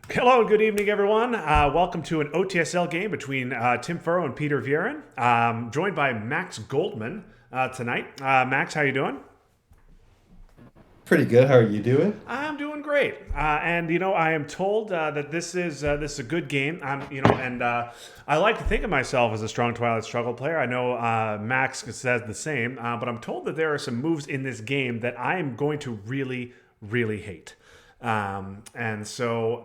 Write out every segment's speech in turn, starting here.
Hello and good evening, everyone. Welcome to an OTSL game between Tim Furrow and Peter Vieren. Joined by Max Goldman tonight. Max, how you doing? Pretty good. How are you doing? I'm doing great, and I am told that this is a good game. And I like to think of myself as a strong Twilight Struggle player. I know Max says the same, but I'm told that there are some moves in this game that I am going to really, really hate. And actually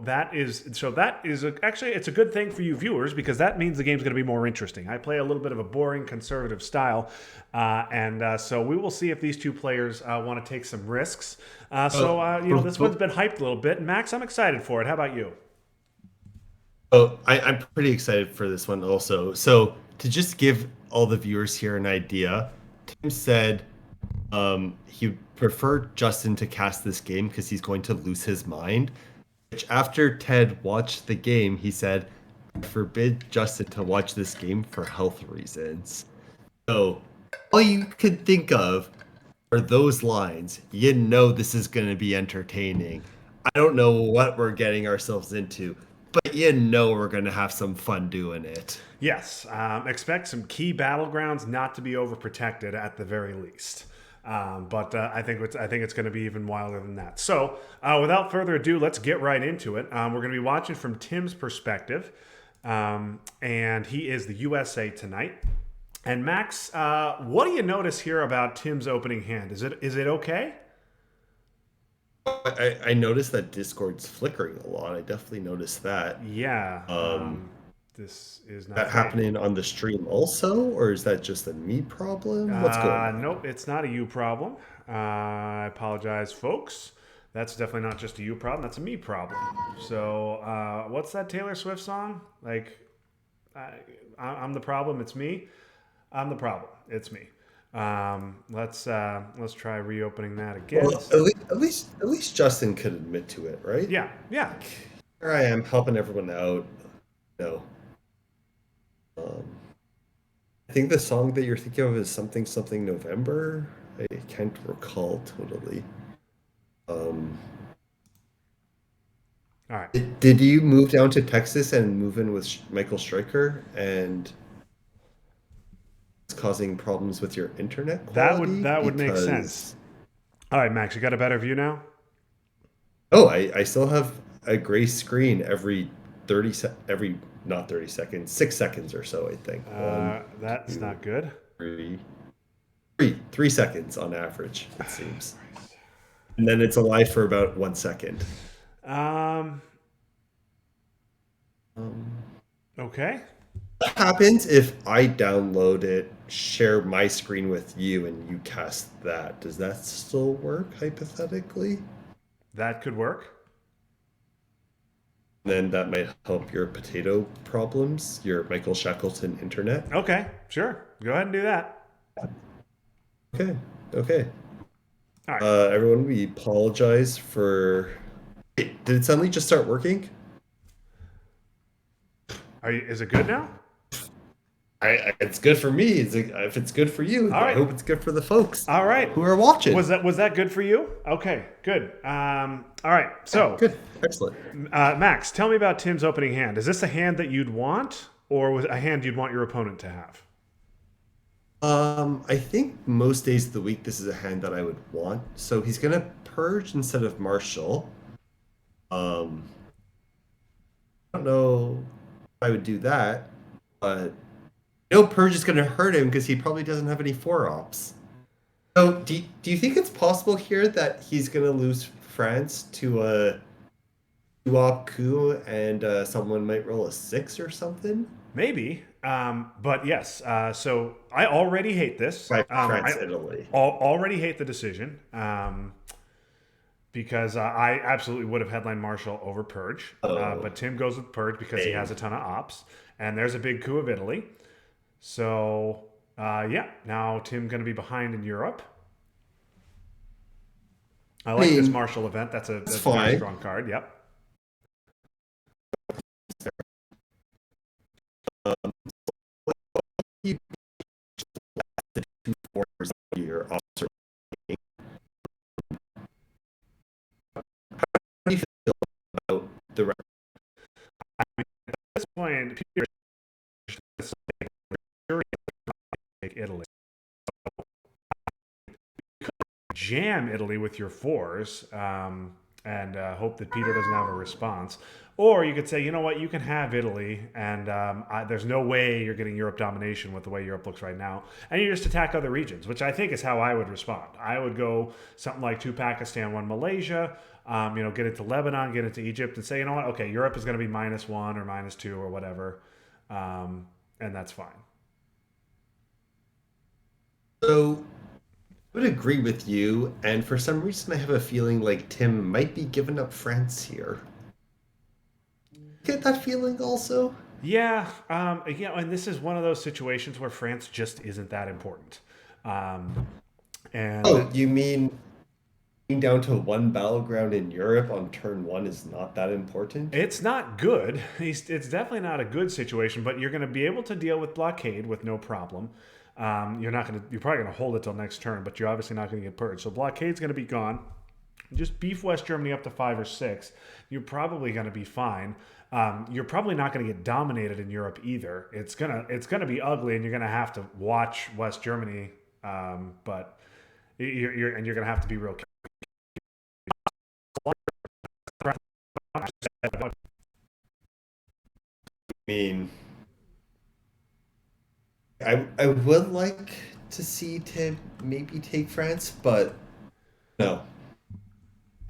it's a good thing for you viewers because that means the game's going to be more interesting. I play a little bit of a boring conservative style, and so we will see if these two players want to take some risks. This one's Oh, been hyped a little bit. Max, I'm excited for it. How about you? I'm pretty excited for this one also. So to just give all the viewers here an idea, Tim said he preferred Justin to cast this game because he's going to lose his mind. Which after Ted watched the game, he said, "I forbid Justin to watch this game for health reasons." So all you could think of are those lines. You know this is going to be entertaining. I don't know what we're getting ourselves into, but you know we're going to have some fun doing it. Yes, expect some key battlegrounds not to be overprotected at the very least. But I think it's going to be even wilder than that. So, without further ado, let's get right into it. We're going to be watching from Tim's perspective, and he is the USA tonight. And Max, what do you notice here about Tim's opening hand? Is it okay? I noticed that Discord's flickering a lot. I definitely noticed that. Yeah, Um, this is that not great. happening on the stream also, or is that just a me problem? What's going on? Nope, it's not a you problem. I apologize, folks. That's definitely not just a you problem. That's a me problem. So, what's that Taylor Swift song? Like, I, I'm the problem. It's me. I'm the problem. It's me. Let's try reopening that again. Well, at least Justin could admit to it, right? Yeah, yeah. Like, here I am helping everyone out. No. Um, I think the song that you're thinking of is something something November. I can't recall totally. Um, All right. did you move down to Texas and move in with Michael Stryker and it's causing problems with your internet quality? That would make sense. Because All right, Max, you got a better view now. I still have a gray screen every every not 30 seconds, 6 seconds or so, I think. One, That's two, not good. three, 3 seconds on average, it seems. And then it's alive for about 1 second. Um, Um, okay. what happens if I download it, share my screen with you, and you cast that? Does that still work hypothetically? That could work. Then that might help your potato problems, your Michael Shackleton internet. Okay, sure. Go ahead and do that. Okay, okay. All right. Everyone, we apologize for. Wait, did it suddenly just start working? Is it good now? It's good for me. If it's good for you, All I right. hope it's good for the folks All right. who are watching. Was that good for you? Okay, good. All right. So, Good, excellent. Max, tell me about Tim's opening hand. Is this a hand that you'd want, or was it a hand you'd want your opponent to have? I think most days of the week this is a hand that I would want. So he's gonna purge instead of marshal. Um, I don't know if I would do that, but purge is gonna hurt him because he probably doesn't have any four ops. So do you think it's possible here that he's gonna lose France to a two op coup and someone might roll a six or something? Maybe. But yes. So I already hate this. By I France, Italy. already hate the decision. Because I absolutely would have headline Marshall over Purge. Oh, But Tim goes with Purge because he has dang. a ton of ops. And there's a big coup of Italy. So, yeah, now Tim going to be behind in Europe. I I like this mean, Marshall event. it's That's a very fine. strong card. Yep. Um, you two fours your ops are making. How do you feel about the rest? point, Peter sure take Italy. Jam Italy with your fours and hope that Peter doesn't have a response. Or you could say, you know what, you can have Italy, and there's no way you're getting Europe domination with the way Europe looks right now. And you just attack other regions, which I think is how I would respond. I would go something like 2 Pakistan, 1 Malaysia, get into Lebanon, get into Egypt, and say, you know what, okay, Europe is going to be -1 or -2 or whatever. And that's fine. So I would agree with you, and for some reason I have a feeling like Tim might be giving up France here. Get that feeling also? Yeah, and this is one of those situations where France just isn't that important. Um, and Oh, you mean being down to one battleground in Europe on turn one is not that important? it's not good. It's definitely not a good situation, but you're going to be able to deal with blockade with no problem. You're probably going to hold it till next turn, but you're obviously not going to get purged. So blockade's going to be gone. Just beef West Germany up to 5 or 6. You're probably going to be fine. You're probably not going to get dominated in Europe either. It's gonna be ugly, and you're going to have to watch West Germany. But you're going to have to be real careful. I mean, I would like to see Tim maybe take France, but no.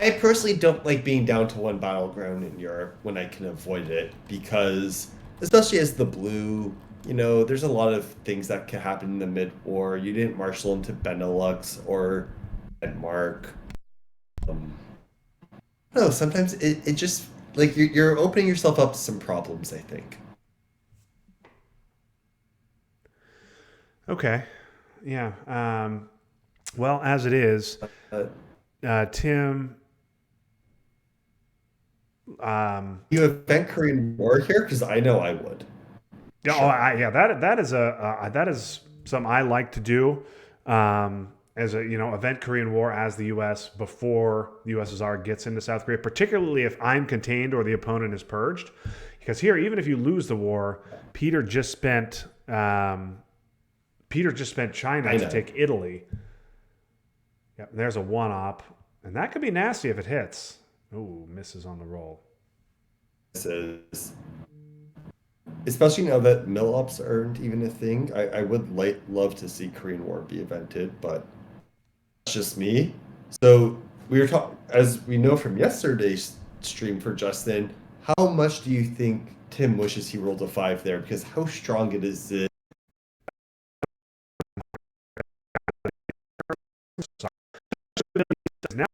I personally don't like being down to one battleground in Europe when I can avoid it because, especially as the blue, there's a lot of things that can happen in the mid-war. You didn't marshal into Benelux or Denmark. Um, no, sometimes it just like you're opening yourself up to some problems, I think. Okay, yeah. Well, as it is, Uh, Tim. Um, you event Korean War here? Because I know I would. Yeah, Sure. yeah, that is something I like to do as a event Korean War as the U.S. before the USSR gets into South Korea, particularly if I'm contained or the opponent is purged, because here even if you lose the war, Peter just spent China I to know. take Italy. Yep, there's a 1-op, and that could be nasty if it hits. Ooh, misses on the roll. This is especially now that mill ups aren't even a thing. I would love to see Korean War be evented, but that's just me. So we were talking, as we know from yesterday's stream for Justin. How much do you think Tim wishes he rolled a 5 there? Because how strong it is it? Now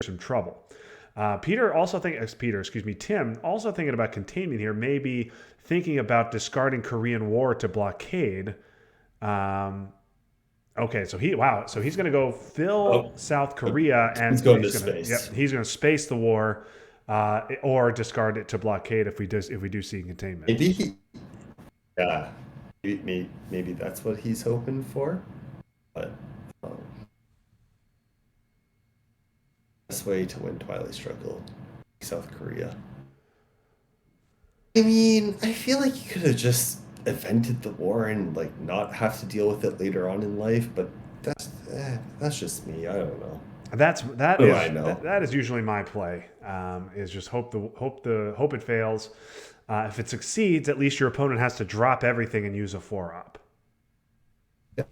some trouble. Tim also thinking about containment here, maybe thinking about discarding Korean War to blockade. Um, okay, so he's going to go fill Oh, South Korea, he's and going to yep, space. he's going to space the war, or discard it to blockade if we do see containment. Maybe yeah, maybe that's what he's hoping for. But um, best way to win Twilight Struggle, South Korea. I mean, I feel like you could have just evented the war and like not have to deal with it later on in life, but that's just me. I don't know. That What do I is know? that is usually my play. Is just hope it fails. If it succeeds, at least your opponent has to drop everything and use a 4-op. Yeah.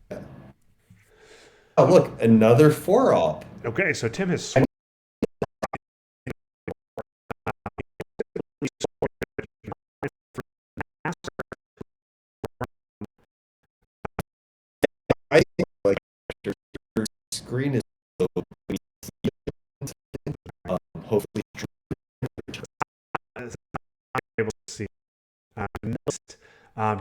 Oh, look, another 4 op. Okay, so Tim has I, I think like your screen is so hopefully able to see.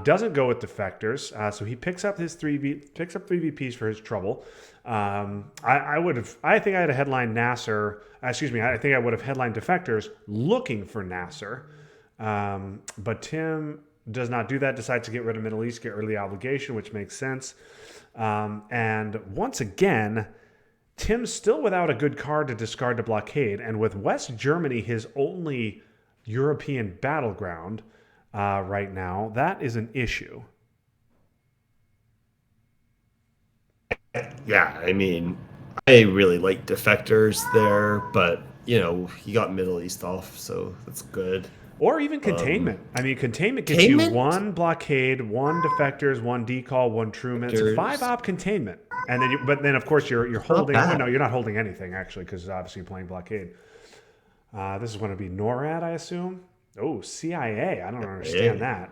Doesn't go with defectors, so he picks up 3 VPs for his trouble. I think I had a headline Nasser. Excuse me. I think I would have headlined defectors looking for Nasser, but Tim does not do that. Decides to get rid of Middle East, get rid of the obligation, which makes sense. And once again, Tim's still without a good card to discard to blockade, and with West Germany his only European battleground right now, that is an issue. Yeah, I mean, I really like defectors there, but he got Middle East off, so that's good. Or even Um, containment. I mean, containment gets you Containment, one blockade, one defectors, one decall, one Truman. It's a five there's op containment, and then but then of course you're not holding. Well, no, bad. you're not holding anything actually because obviously you're playing blockade. This is going to be NORAD, I assume. Oh, CIA. I don't understand Hey, that.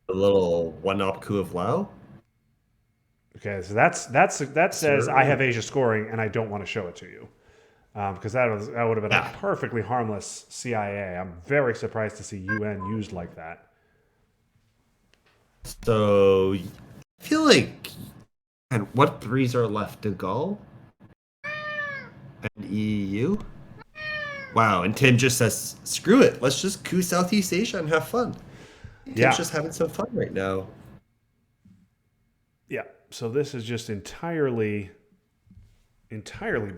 a little one-up coup of Lao, Okay, so that says I have sir. Asia scoring and I don't want to show it to you because that would have been a Yeah. perfectly harmless CIA. I'm very surprised to see UN used like that. So I feel like, and what threes are left to go? And EU. Wow, and Tim just says, "Screw it, let's just coup Southeast Asia and have fun." Tim's Yeah, just having some fun right now. yeah. So this is just entirely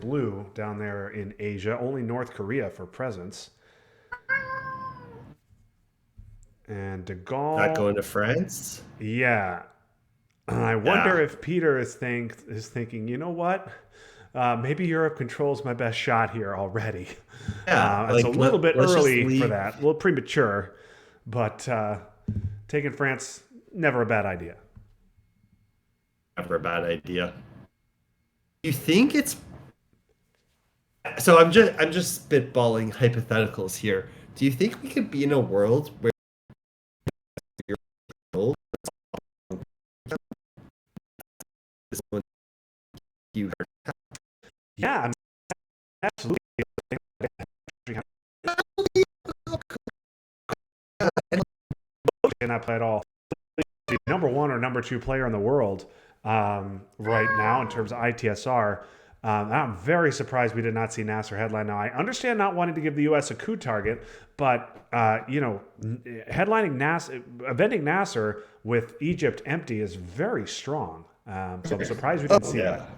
blue down there in Asia. Only North Korea for presence. And De Not Gaulle, going to France. yeah. I wonder Yeah, if Peter is thinking, you know what? Maybe Europe controls my best shot here already. yeah. It's a Like little bit let's just early for leave. that, a little premature, but taking France, never a bad idea. Never a bad idea. You think it's so? I'm just spitballing hypotheticals here. Do you think we could be in a world where you're old, this one you Yeah, I mean, absolutely. And I play at all. The number one or number two player in the world right now in terms of ITSR. I'm very surprised we did not see Nasser headline. Now I understand not wanting to give the U.S. a coup target, but headlining Nasser, eventing Nasser with Egypt empty is very strong. So I'm surprised we didn't Oh see yeah, that.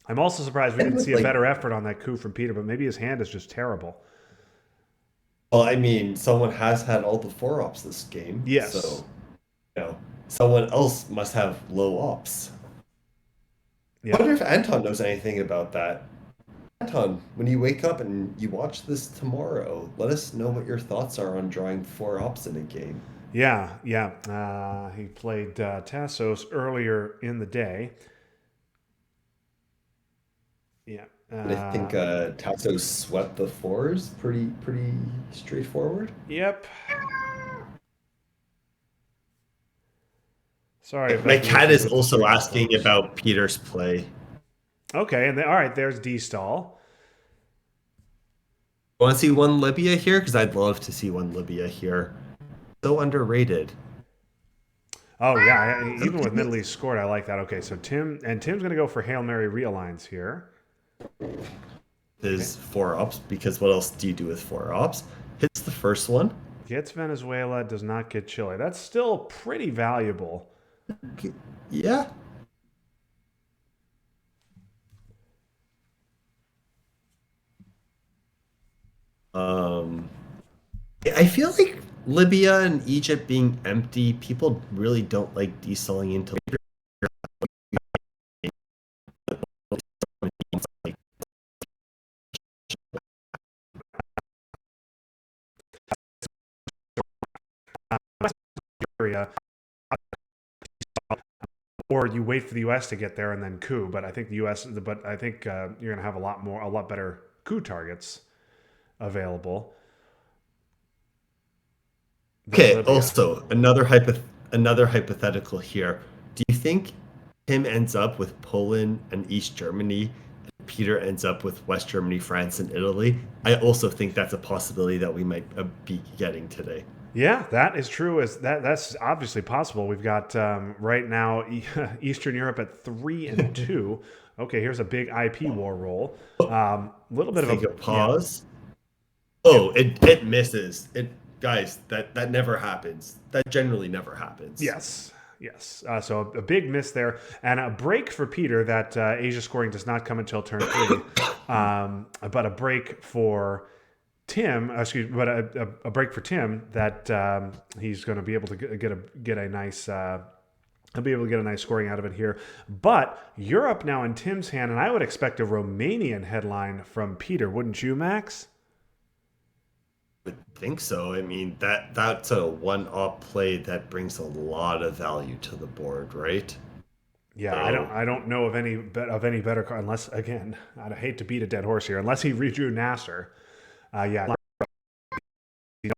I'm also surprised we and didn't with see a like, better effort on that coup from Peter, but maybe his hand is just terrible. well, I mean, someone has had all the four ops this game, Yes. so someone else must have low ops. I Yep. wonder if Anton knows anything about that. Anton, when you wake up and you watch this tomorrow, let us know what your thoughts are on drawing four ops in a game. Yeah, yeah. He played Tassos earlier in the day. Yeah. And I think Tasso swept the fours pretty straightforward. Yep. Sorry if My that's cat making is this also disturbing, asking folks. about Peter's play. Okay, and all right, there's D stall. Want to see one Libya here? Because I'd love to see one Libya here. So underrated. Oh yeah, even with Middle East scored, I like that. Okay, so Tim's gonna go for Hail Mary realigns here. Okay, Is four ops because what else do you do with four ops? Hits the first one. gets Venezuela, does not get Chile. That's still pretty valuable. Yeah. Um, I feel like Libya and Egypt being empty, people really don't like deselling into like Area, or you wait for the U.S. to get there and then coup. But I think the U.S. But I think you're gonna have a lot better coup targets available than Okay, Libya. also another hypothetical here. Do you think Tim ends up with Poland and East Germany, and Peter ends up with West Germany, France, and Italy? I also think that's a possibility that we might be getting today. Yeah, that is true. As that's obviously possible. We've got right now Eastern Europe at 3-2. Okay, here's a big IP war roll. A little bit Let's of a take a yeah. pause. It, Oh, it misses. It guys, that never happens. That generally never happens. yes, Yes. So a big miss there, and a break for Peter. That Asia scoring does not come until turn three, but a break for Tim. Excuse me, but a break for Tim that he's going to be able to get a nice. He'll be able to get a nice scoring out of it here. But Europe now in Tim's hand, and I would expect a Romanian headline from Peter, wouldn't you, Max? Would think so. I mean, that's a one-op play that brings a lot of value to the board, right? Yeah, So I don't know of any better card unless again I'd hate to beat a dead horse here unless he redrew Nasser. Yeah, so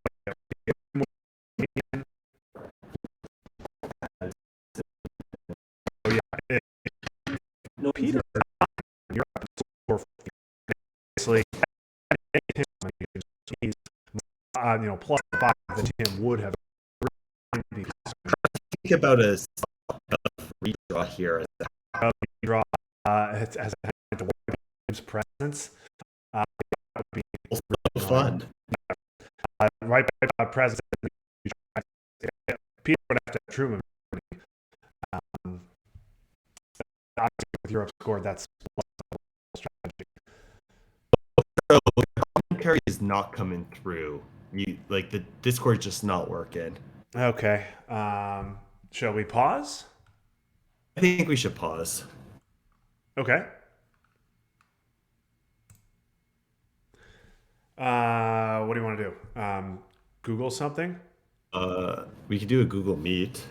yeah, no, Peter, you're up to score obviously. He's plus five that Tim would have. think about a redraw here. Draw as a to Tim's presence. That would be It's really fun. right by presence. Peter would have to have Truman. Um, obviously, with Europe scored, that's strategy. So commentary is not coming through. You like the Discord just not working. Okay. Shall we pause? I think we should pause. Okay. What do you want to do? Google something? We could do a Google Meet.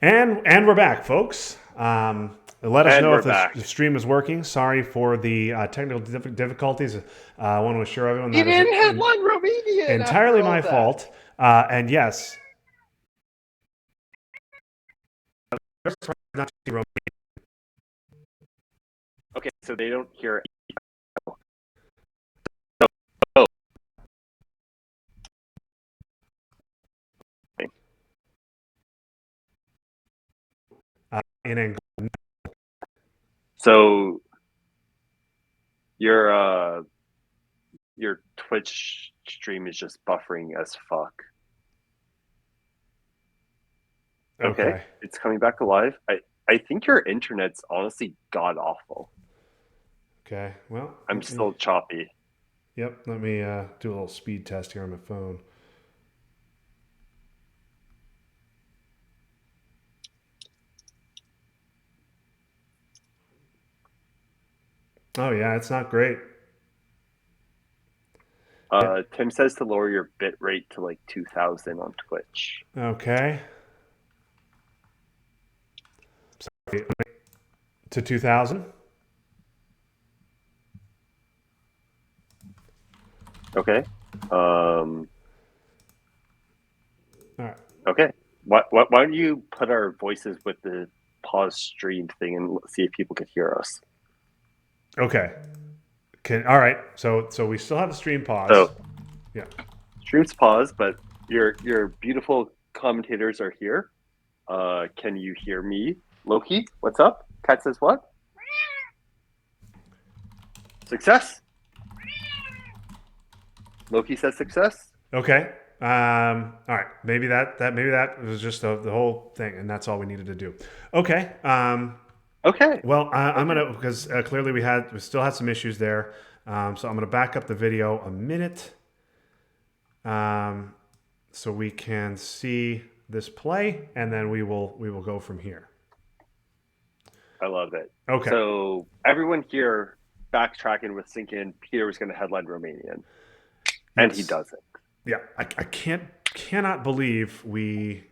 And we're back, folks. Let us And know we're if back. the stream is working. Sorry for the technical difficulties. I want to assure everyone He that didn't is headline Romanian entirely after all my that. fault. And yes, not Okay, so they don't hear. in Angola. So your your Twitch stream is just buffering as fuck. Okay, it's coming back alive. I think your internet's honestly god awful. Okay. Well, I'm still choppy. Yep. Let me do a little speed test here on my phone. Oh yeah, it's not great. Tim says to lower your bit rate to like 2000 on Twitch. Okay. Sorry. To 2000. Okay. All right. Okay. Why don't you put our voices with the pause stream thing and see if people could hear us? Okay. All right. So we still have the stream pause. So yeah. Stream's pause, but your beautiful commentators are here. Can you hear me? Loki, what's up? Kat says what? Success. Loki says success. Okay. All right. Maybe that was just the whole thing, and that's all we needed to do. Okay. Okay. Well, I'm gonna because clearly we still had some issues there. So I'm gonna back up the video a minute, so we can see this play, and then we will go from here. I love it. Okay. So everyone here backtracking with Sinkin, Peter was going to headline Romanian, and he doesn't. Yeah, I cannot believe we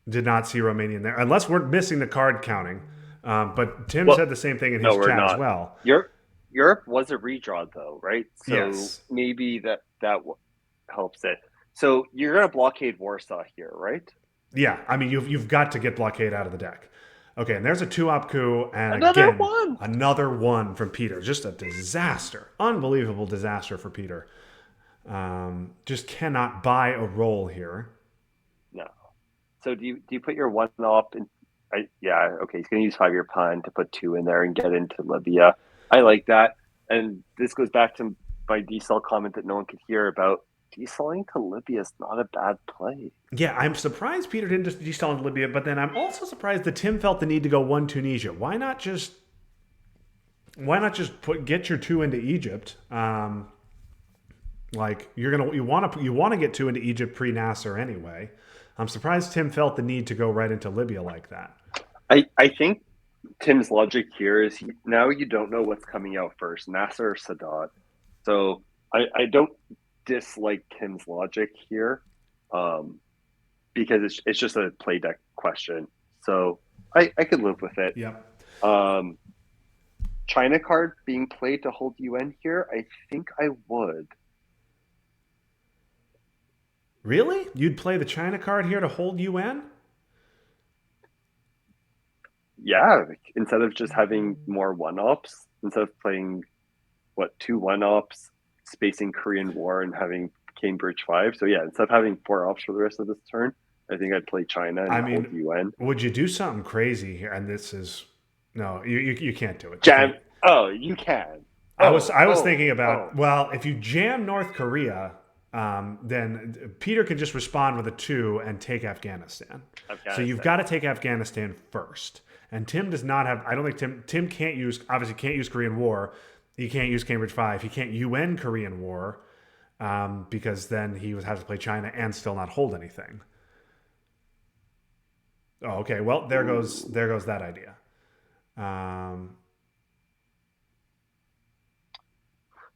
did not see Romanian there, unless we're missing the card counting. But Tim said the same thing in his chat as well. Europe was a redraw though, right? So yes. Maybe that helps it. So you're going to blockade Warsaw here, right? Yeah, I mean you've got to get blockade out of the deck. Okay, and there's a 2-op coup, and another one from Peter. Just a disaster, unbelievable disaster for Peter. Just cannot buy a roll here. No. So do you put your 1-op in? Yeah, okay. He's going to use 5-year pun to put 2 in there and get into Libya. I like that. And this goes back to my D-cell comment that no one could hear about. D-celling to Libya is not a bad play. Yeah, I'm surprised Peter didn't just D-cell into Libya, but then I'm also surprised that Tim felt the need to go 1 Tunisia. Why not just get your 2 into Egypt? Like you want to get 2 into Egypt pre-Nasser anyway. I'm surprised Tim felt the need to go right into Libya like that. I think Tim's logic here is now you don't know what's coming out first, Nasser or Sadat. So I don't dislike Tim's logic here, because it's just a play deck question. So I could live with it. Yeah. China card being played to hold UN here, I think I would. Really? You'd play the China card here to hold UN? Yeah, instead of just having more 1-ops, instead of playing 2 1-ops, spacing Korean War and having Cambridge 5. So yeah, instead of having 4 ops for the rest of this turn, I think I'd play China and hold UN. Would you do something crazy here? And this is no, you can't do it. Jam. Oh, you can. I was thinking about well, if you jam North Korea, then Peter can just respond with a 2 and take Afghanistan. So you've got to take Afghanistan first. And Tim does not have. I don't think Tim can't use Korean War. He can't use Cambridge 5. He can't UN Korean War, because then he would have to play China and still not hold anything. Oh, okay. Well, there goes that idea.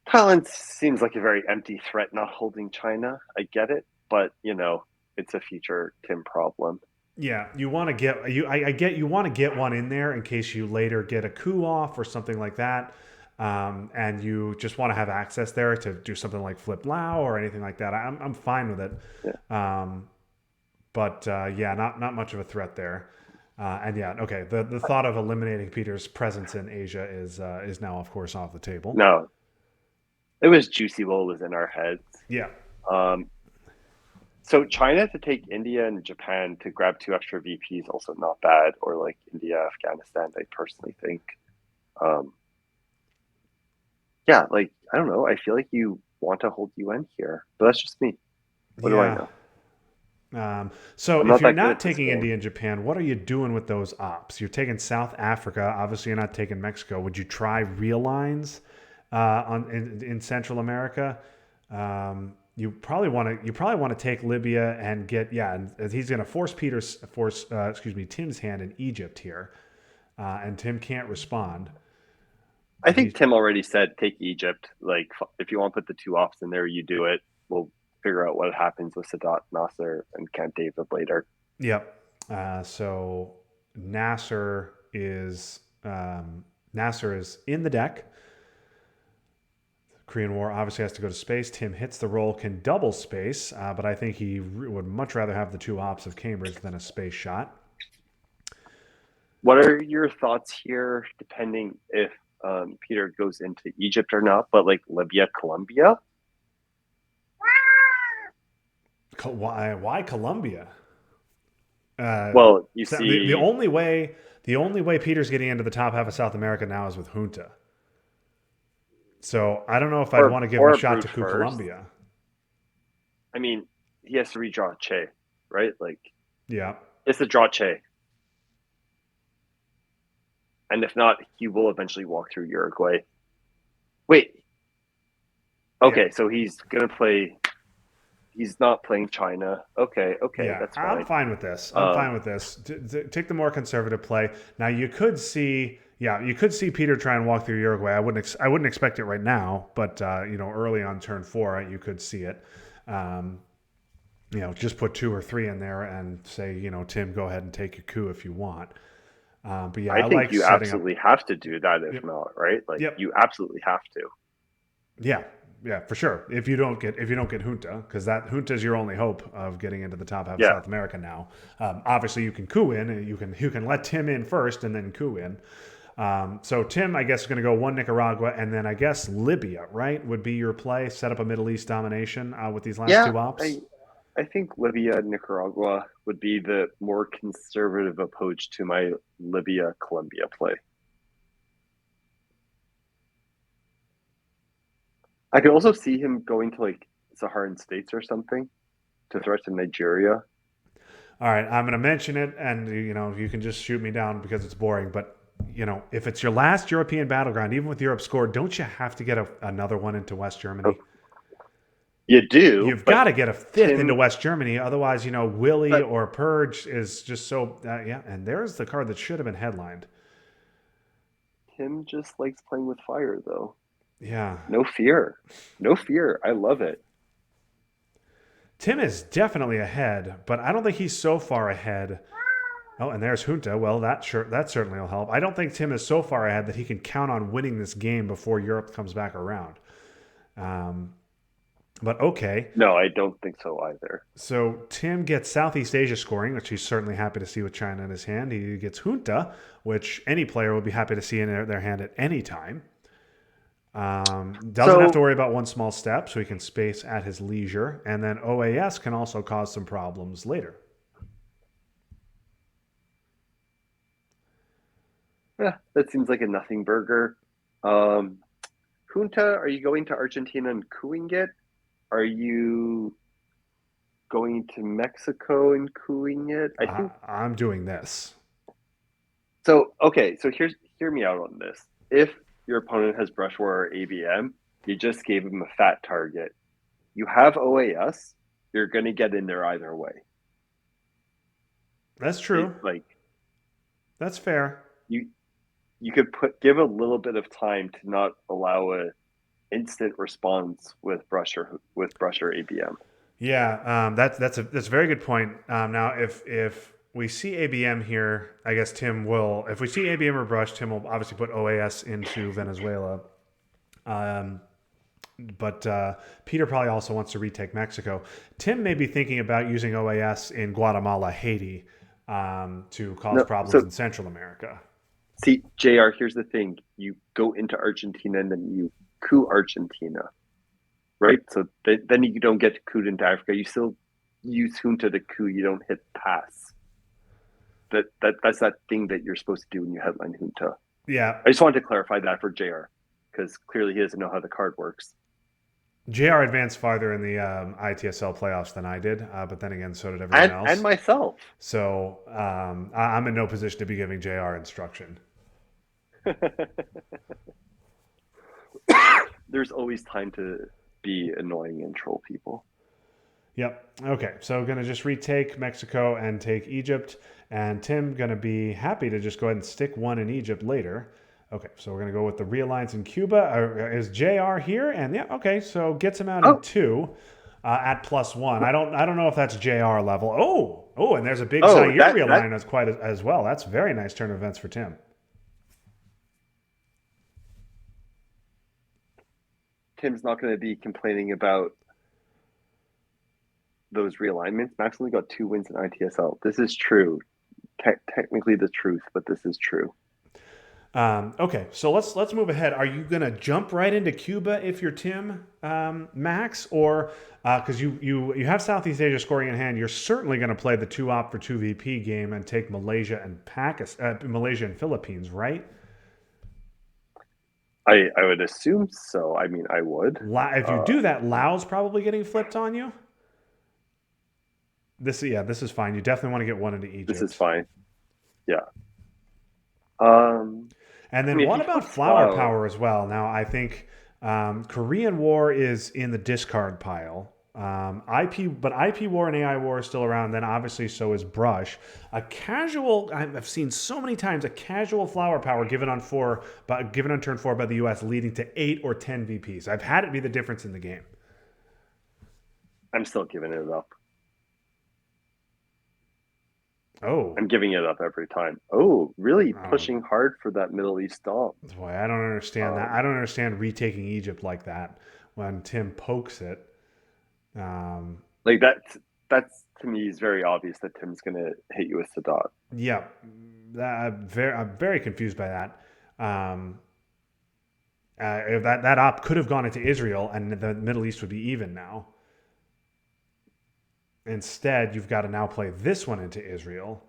Thailand seems like a very empty threat, not holding China. I get it, but it's a future Tim problem. Yeah, you want to get you want to get one in there in case you later get a coup off or something like that, and you just want to have access there to do something like flip Lao or anything like that. I'm fine with it, yeah. But yeah, not much of a threat there. And yeah, okay. The thought of eliminating Peter's presence in Asia is now, of course, off the table. No, it was juicy while it was in our heads. Yeah. So China to take India and Japan to grab 2 extra VPs also not bad, or like India, Afghanistan. I personally think, yeah, like I don't know. I feel like you want to hold UN here, but that's just me. What do I Yeah. know? So I'm if not you're that good not at this taking game. India and Japan, what are you doing with those ops? You're taking South Africa. Obviously, you're not taking Mexico. Would you try real lines in Central America? You probably want to. You probably want to take Libya and get And he's going to force Tim's hand in Egypt here, and Tim can't respond. I think He's Tim already said take Egypt. Like, if you want to put the two ops in there, you do it. We'll figure out what happens with Sadat Nasser and Camp David later. Yep. So Nasser is Nasser is in the deck. Korean War obviously has to go to space. Tim hits the roll, can double space, but I think he would much rather have the two ops of Cambridge than a space shot. What are your thoughts here, depending if Peter goes into Egypt or not, but like Libya, Colombia? Why Colombia? Well, you So the see, only way Peter's getting into the top half of South America now is with Junta. So I don't know if I'd want to give him a or shot to brute coup first. Colombia. I mean, he has to redraw Che, right? Like, Yeah. it's a draw Che. And if not, he will eventually walk through Uruguay. Wait. Okay, Yeah. so he's going to play. He's not playing China. Okay, Yeah, that's I'm fine. fine with this. I'm fine with this. Take the more conservative play. Now you could see, Peter try and walk through Uruguay. I wouldn't expect it right now, but early on turn 4, you could see it. Just put 2 or 3 in there and say, Tim, go ahead and take your coup if you want. But yeah, I I think like you setting up. absolutely have to do that if Yep. not, right? Like, Yep. you absolutely have to. Yeah. Yeah, for sure. If you don't get Junta, because that Junta is your only hope of getting into the top half of Yeah. South America now. Obviously, you can coup in, and you can let Tim in first, and then coup in. So Tim, I guess, is going to go 1 Nicaragua, and then I guess Libya, right, would be your play. Set up a Middle East domination with these last Yeah, 2 ops. I think Libya and Nicaragua would be the more conservative approach to my Libya Colombia play. I could also see him going to like Saharan states or something to threaten Nigeria. All right, I'm going to mention it, and you can just shoot me down because it's boring. But if it's your last European battleground, even with Europe scored, don't you have to get another one into West Oh, Germany? you do, You've but got to get a 5th into Tim West Germany. Otherwise, Willie but or Purge is just so. Yeah, and there's the card that should have been headlined. Tim just likes playing with fire though. Yeah. No fear. No fear. I love it. Tim is definitely ahead, but I don't think he's so far ahead. Oh, and there's Junta. Well, that certainly will help. I don't think Tim is so far ahead that he can count on winning this game before Europe comes back around. But okay. No, I don't think so either. So Tim gets Southeast Asia scoring, which he's certainly happy to see with China in his hand. He gets Junta, which any player would be happy to see in their hand at any time. Doesn't have to So worry about one small step, so he can space at his leisure. And then OAS can also cause some problems later. yeah, that seems like a nothing burger. Um, Junta, are you going to Argentina and cooing it? Are you going to Mexico and cooing it? I think I'm doing this. so. Okay, so hear me out on this. If your opponent has brush war or ABM, you just gave him a fat target. You have OAS, you're going to get in there either way. That's true. Like That's fair. you could give a little bit of time to not allow a instant response with brush or ABM. Yeah, that's a very good point. Now, if we see ABM here, I guess Tim will. If we see ABM or Brush, Tim will obviously put OAS into Venezuela. But Peter probably also wants to retake Mexico. Tim may be thinking about using OAS in Guatemala, Haiti, to cause No, problems so in Central America. see, JR, here's the thing. You go into Argentina and then you coup Argentina, right? So then you don't get couped into Africa. You still use junta to coup. You don't hit pass. That's that thing that you're supposed to do when you headline junta. Yeah, I just wanted to clarify that for JR because clearly he doesn't know how the card works. JR advanced farther in the ITSL playoffs than I did, but then again, so did everyone And else. myself. So I'm in no position to be giving JR instruction. There's always time to be annoying and troll people. Yep. Okay. So going to just retake Mexico and take Egypt. And Tim going to be happy to just go ahead and stick one in Egypt later. Okay. So we're going to go with the realliance in Cuba. Is JR here? And yeah. Okay. So gets him out in Oh, 2 at +1. I don't know if that's JR level. Oh, and there's a big oh, Zaire realign as quite as well. That's very nice turn of events for Tim. Tim's not going to be complaining about those realignments. Max only got 2 wins in ITSL. This is true. Technically the truth, but this is true. Okay, so let's move ahead. Are you gonna jump right into Cuba if you're Tim, Max, or because you have Southeast Asia scoring in hand, you're certainly going to play the 2-op for 2 VP game and take Malaysia and Malaysia and Philippines, right? I would assume so. I mean, I would. If you do that, Laos probably getting flipped on you. This is fine. You definitely want to get one into Egypt. This is fine. Yeah. And then what about flower power as well? Now I think Korean War is in the discard pile. IP War and AI War are still around. Then obviously so is Brush. A casual, I've seen so many times a casual flower power given on turn 4 by the US, leading to 8 or 10 VPs. I've had it be the difference in the game. I'm still giving it up. Oh, I'm giving it up every time. Oh, really pushing hard for that Middle East stomp. Boy, I don't understand that. I don't understand retaking Egypt like that when Tim pokes it. Like that's to me is very obvious that Tim's going to hit you with Sadat. Yeah, I'm very confused by that. If that op could have gone into Israel and the Middle East would be even now. Instead, you've got to now play this one into Israel.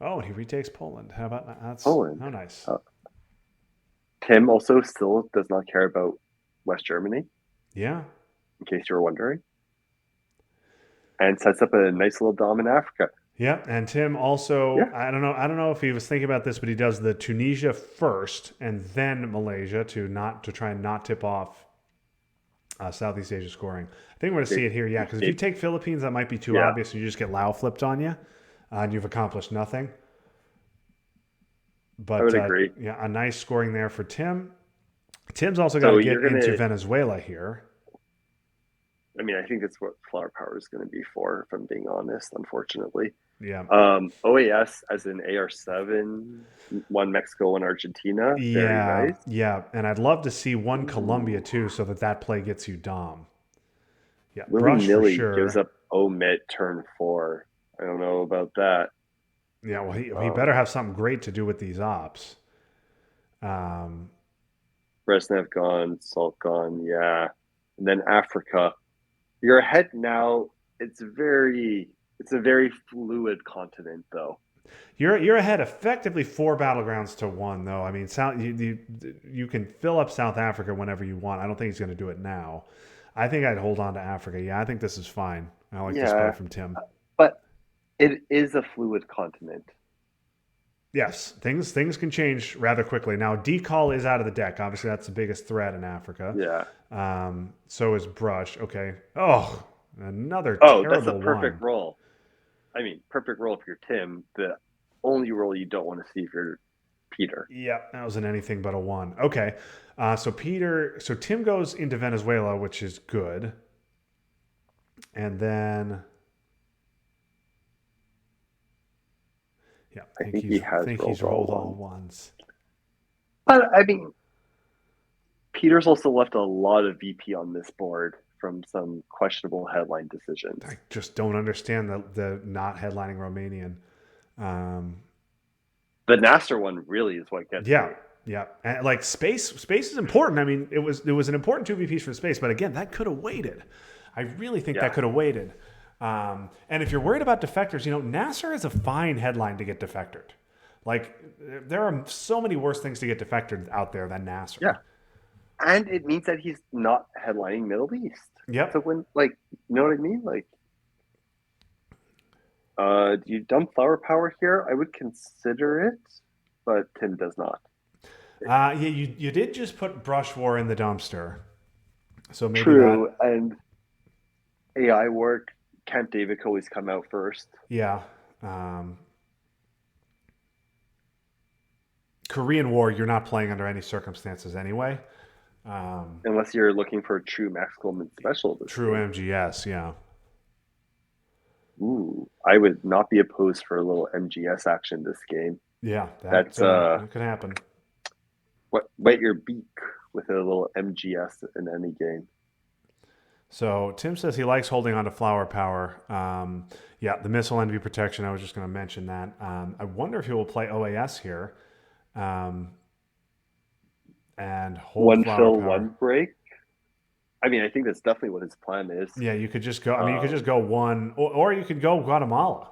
Oh, and he retakes Poland. How about that? That's Poland. How nice. Tim also still does not care about West Germany. Yeah. In case you were wondering. And sets up a nice little dom in Africa. Yeah, and Tim also, I don't know if he was thinking about this, but he does the Tunisia first and then Malaysia to try and not tip off Southeast Asia scoring. I think we're going to see it here, yeah, because if you take Philippines, that might be too obvious, and you just get Lao flipped on you, and you've accomplished nothing. But I would agree. Yeah, a nice scoring there for Tim. Tim's also got to get into Venezuela here. I mean, I think that's what flower power is going to be for, if I'm being honest, unfortunately. Yeah. OAS as in AR7, one Mexico, one Argentina. Very nice. Yeah, and I'd love to see one Colombia too, so that play gets you Dom. Yeah, Brush for sure. Gives up omit turn 4. I don't know about that. Yeah, well, he better have something great to do with these ops. Brezhnev gone, Salt gone, yeah. And then Africa. You're ahead now. It's a very fluid continent, though. You're ahead effectively 4 battlegrounds to 1, though. I mean, you can fill up South Africa whenever you want. I don't think he's going to do it now. I think I'd hold on to Africa. Yeah, I think this is fine. I like this play from Tim. But it is a fluid continent. Yes, things can change rather quickly. Now, Decall is out of the deck. Obviously, that's the biggest threat in Africa. Yeah. So is Brush. Okay. Oh, another terrible that's a perfect one. roll. I mean, perfect roll if you're Tim. The only roll you don't want to see if you're Peter. Yeah, that was an anything but a 1. Okay. So Tim goes into Venezuela, which is good. And then... Yeah, I think he's rolled all 1s. But, I mean, Peter's also left a lot of VP on this board from some questionable headline decisions. I just don't understand the not headlining Romanian. The Nasser one really is what gets me. Yeah. And like space is important. I mean, it was an important 2 VPs for space, but again, that could have waited. I really think that could have waited. And if you're worried about defectors, Nasser is a fine headline to get defectored. Like, there are so many worse things to get defectored out there than Nasser. Yeah. And it means that he's not headlining Middle East. So Yep. when, like, you know what I mean? Like, do you dump Flower Power here? I would consider it, but Tim does not. Yeah, you did just put Brush War in the dumpster, so maybe True, that. and AI work. Camp David could always come out first, Yeah. Um, Korean War, you're not playing under any circumstances anyway. Um, unless you're looking for a true Max Coleman special this True game. MGS, yeah. Ooh, I would not be opposed for a little MGS action this game. Yeah, That's that could happen. wet your beak with a little MGS in any game. So Tim says he likes holding on to Flower Power. Yeah, the missile envy protection. I was just going to mention that. I wonder if he will play OAS here um, and hold One Flower fill, Power. one break. I mean, I think that's definitely what his plan is. Yeah, you could just go. I mean, you could just go one, or you could go Guatemala.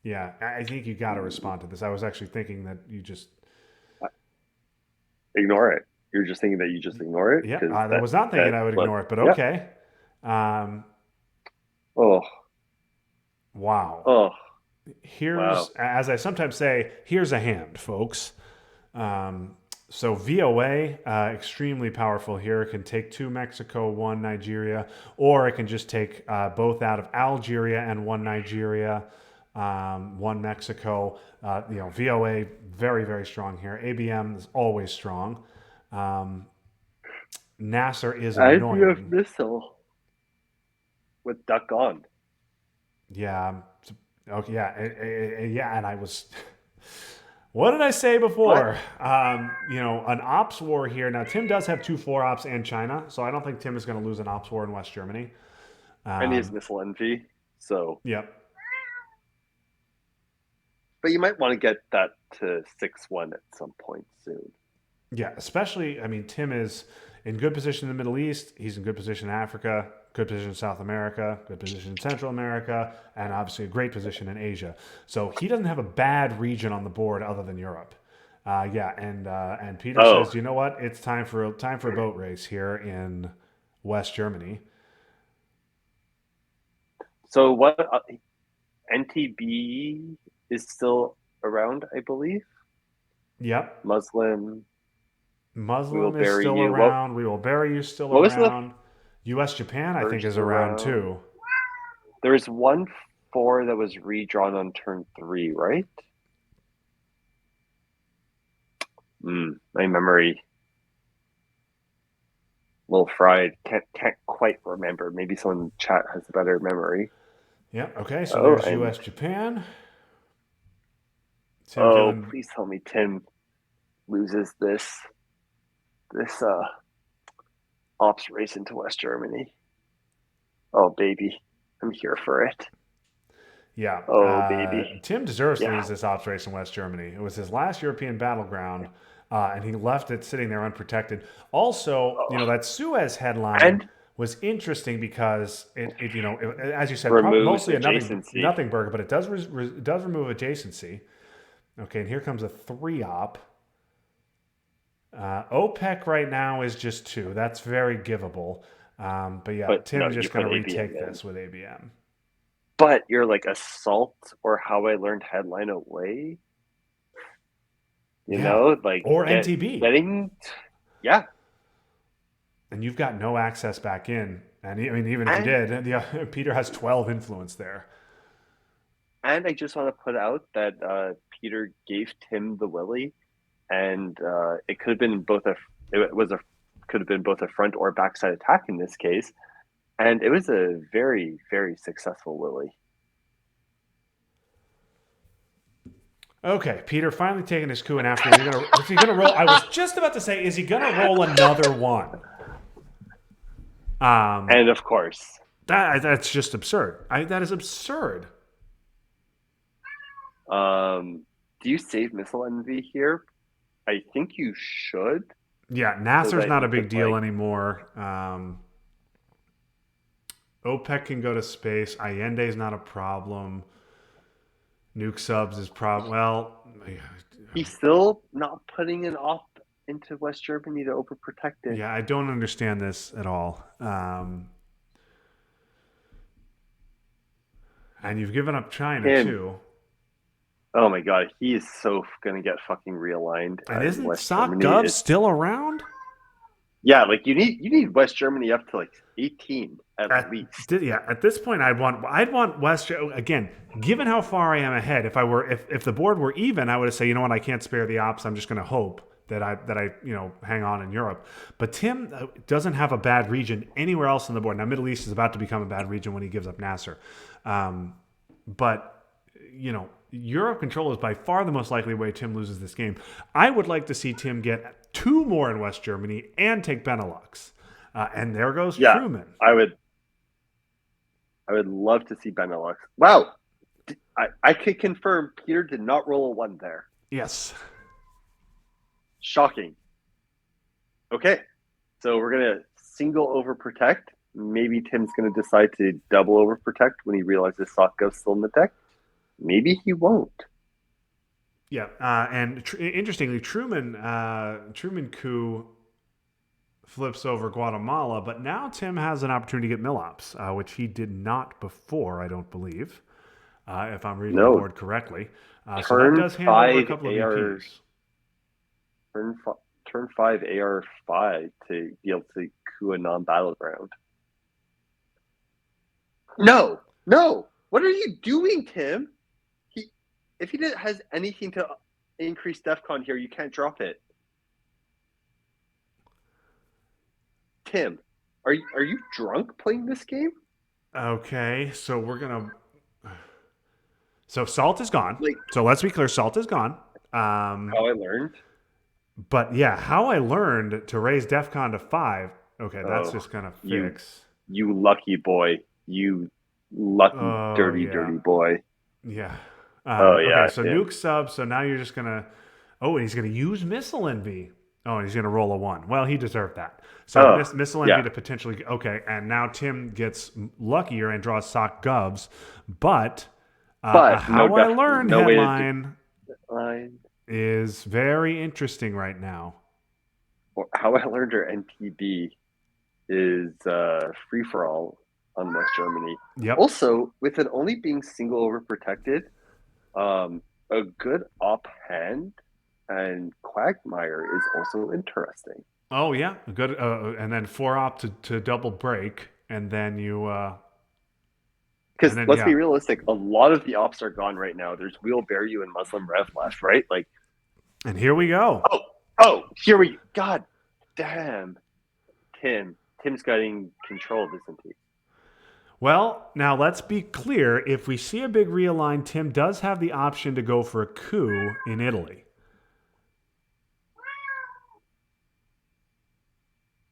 Yeah, I think you got to respond to this. I was actually thinking that you just. Ignore it. You're just thinking that you just ignore it Yeah, because I was not thinking I would what? ignore it, but Yeah. okay. Um, Oh, wow. oh, Here's, wow. as I sometimes say, here's a hand, folks. Um, so VOA, extremely powerful here. It can take 2 Mexico, 1 Nigeria, or it can just take both out of Algeria and 1 Nigeria, 1 Mexico. VOA, very, very strong here. ABM is always strong. Um, Nasser is As you have annoying. missile with duck on. Yeah. Okay. Yeah. Yeah. And I was. What did I say What? before? An ops war here. Now, Tim does have 2 4 ops and China, so I don't think Tim is going to lose an ops war in West Germany. And he has Um, missile envy. So, yep. but you might want to get that to 6-1 at some point soon. Yeah. Especially, I mean, Tim is in good position in the Middle East. He's in good position in Africa, good position in South America, good position in Central America, and obviously a great position in Asia. So he doesn't have a bad region on the board other than Europe. Yeah, and Peter Oh, says, you know what? It's time for a boat race here in West Germany. so what? NTB is still around, I believe. Yep, Muslim. We will Muslim is bury still you. What? around. We will bury you still What was the around. U.S. Japan, I think, first is around round? too. There was 1-4 that was redrawn on turn 3, right? My memory, a little fried. Can't quite remember. Maybe someone in the chat has a better memory. Yep. Okay, so Oh, there's and U.S. Japan. Tim oh, feeling. please tell me Tim loses this ops race into West Germany. Oh baby, I'm here for it. Yeah, Oh baby, Tim deserves to yeah. lose this ops race in West Germany. It was his last European battleground, and he left it sitting there unprotected. Also, Oh, that Suez headline and was interesting because as you said, removes mostly a adjacency. nothing burger, but it does remove adjacency. Okay, and here comes a 3 op. OPEC right now is just 2. That's very givable. But yeah, But no, Tim's you just going put to ABM retake in. this with ABM. But you're like Assault or How I Learned Headline Away. Yeah, Like or NTB. getting, yeah. And you've got no access back in. And I mean, even if you And did, Peter has 12 influence there. I just want to put out that Peter gave Tim the Willy, and it could have been both could have been both a front or backside attack in this case, and it was a very very successful Willy. Okay, Peter finally taking his coup in Africa. Is he gonna roll? I was just about to say, is he gonna roll another one? And of course, That's just absurd. That is absurd. do you save Missile Envy here? I think you should, Yeah, so Nasser's that not you a big could deal anymore. OPEC can go to space. Allende's not a problem. Nuke subs is problem. Well, he's still not putting an op into West Germany to overprotect it. Yeah, I don't understand this at all. And you've given up China Him. too. Oh my god, he is so gonna get fucking realigned And in isn't West Sock Germany. Gov still around? Yeah, like you need West Germany up to like 18 at least. At this point, I'd want West again. Given how far I am ahead, if the board were even, I would have said, you know what, I can't spare the ops. I'm just going to hope that I hang on in Europe. But Tim doesn't have a bad region anywhere else on the board. Now, Middle East is about to become a bad region when he gives up Nasser, but Europe control is by far the most likely way Tim loses this game. I would like to see Tim get 2 more in West Germany and take Benelux. And there goes Truman. I would love to see Benelux. Wow. I can confirm Peter did not roll a 1 there. Yes. Shocking. Okay. So we're going to single overprotect. Maybe Tim's going to decide to double overprotect when he realizes Sokko's still in the deck. Maybe he won't. Yeah, and interestingly, Truman coup flips over Guatemala, but now Tim has an opportunity to get Millops, which he did not before, I don't believe, if I'm reading the board correctly. So that does hand over a couple of EPs. Turn 5 AR5 to be able to coup a non-battleground. No. What are you doing, Tim? If he has anything to increase DEFCON here, you can't drop it. Tim, are you drunk playing this game? Okay, so we're gonna. So Salt is gone. So let's be clear, Salt is gone. How I learned. But yeah, how I learned to raise DEFCON to 5. Okay, that's just gonna fix. You lucky boy. You lucky dirty boy. Yeah. Yeah. Okay, so nuke sub. So now you're just gonna. Oh, and he's gonna use missile envy. Oh, and he's gonna roll a 1. Well, he deserved that. So missile envy to potentially. Okay, and now Tim gets luckier and draws Sock Govs. But how I learned headline is very interesting right now. How I learned her NTB is free for all on West Germany. Yep. Also, with it only being single overprotected, a good op hand and Quagmire is also interesting. Oh yeah, good. And then 4 op to double break, and then you. Because let's be realistic, a lot of the ops are gone right now. There's Wheelbarrow and Muslim Rev left, right? Like, and here we go. Here we. God damn, Tim's getting control, isn't he? Well, now let's be clear. If we see a big realign, Tim does have the option to go for a coup in Italy.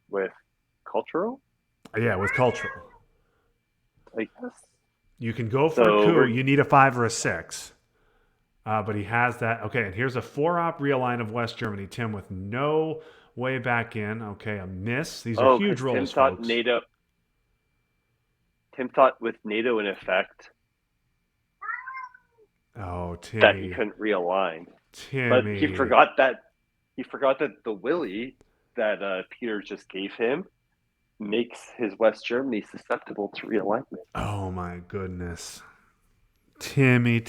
With cultural? Yeah, with cultural. I guess. You can go for a coup. You need a 5 or a 6. But he has that. Okay, and here's a 4-op realign of West Germany. Tim with no way back in. Okay, a miss. These are huge rolls, folks. Tim thought with NATO in effect Timmy. that he couldn't realign. Timmy. But he forgot that the Willy that Peter just gave him makes his West Germany susceptible to realignment. Oh my goodness. Timmy.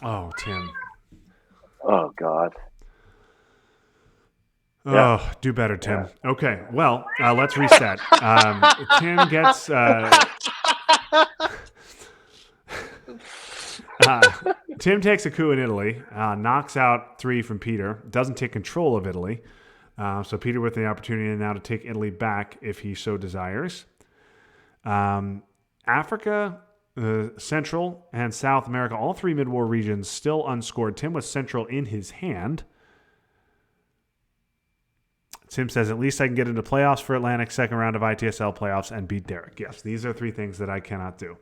Oh, Tim. Oh, God. Oh, do better, Tim. Yeah. Okay, well, let's reset. Tim gets... Tim takes a coup in Italy, knocks out 3 from Peter, doesn't take control of Italy. So Peter with the opportunity now to take Italy back if he so desires. Africa... Central and South America, all 3 mid-war regions still unscored. Tim with Central in his hand. Tim says, at least I can get into playoffs for Atlantic, second round of ITSL playoffs, and beat Derek. Yes, these are 3 things that I cannot do.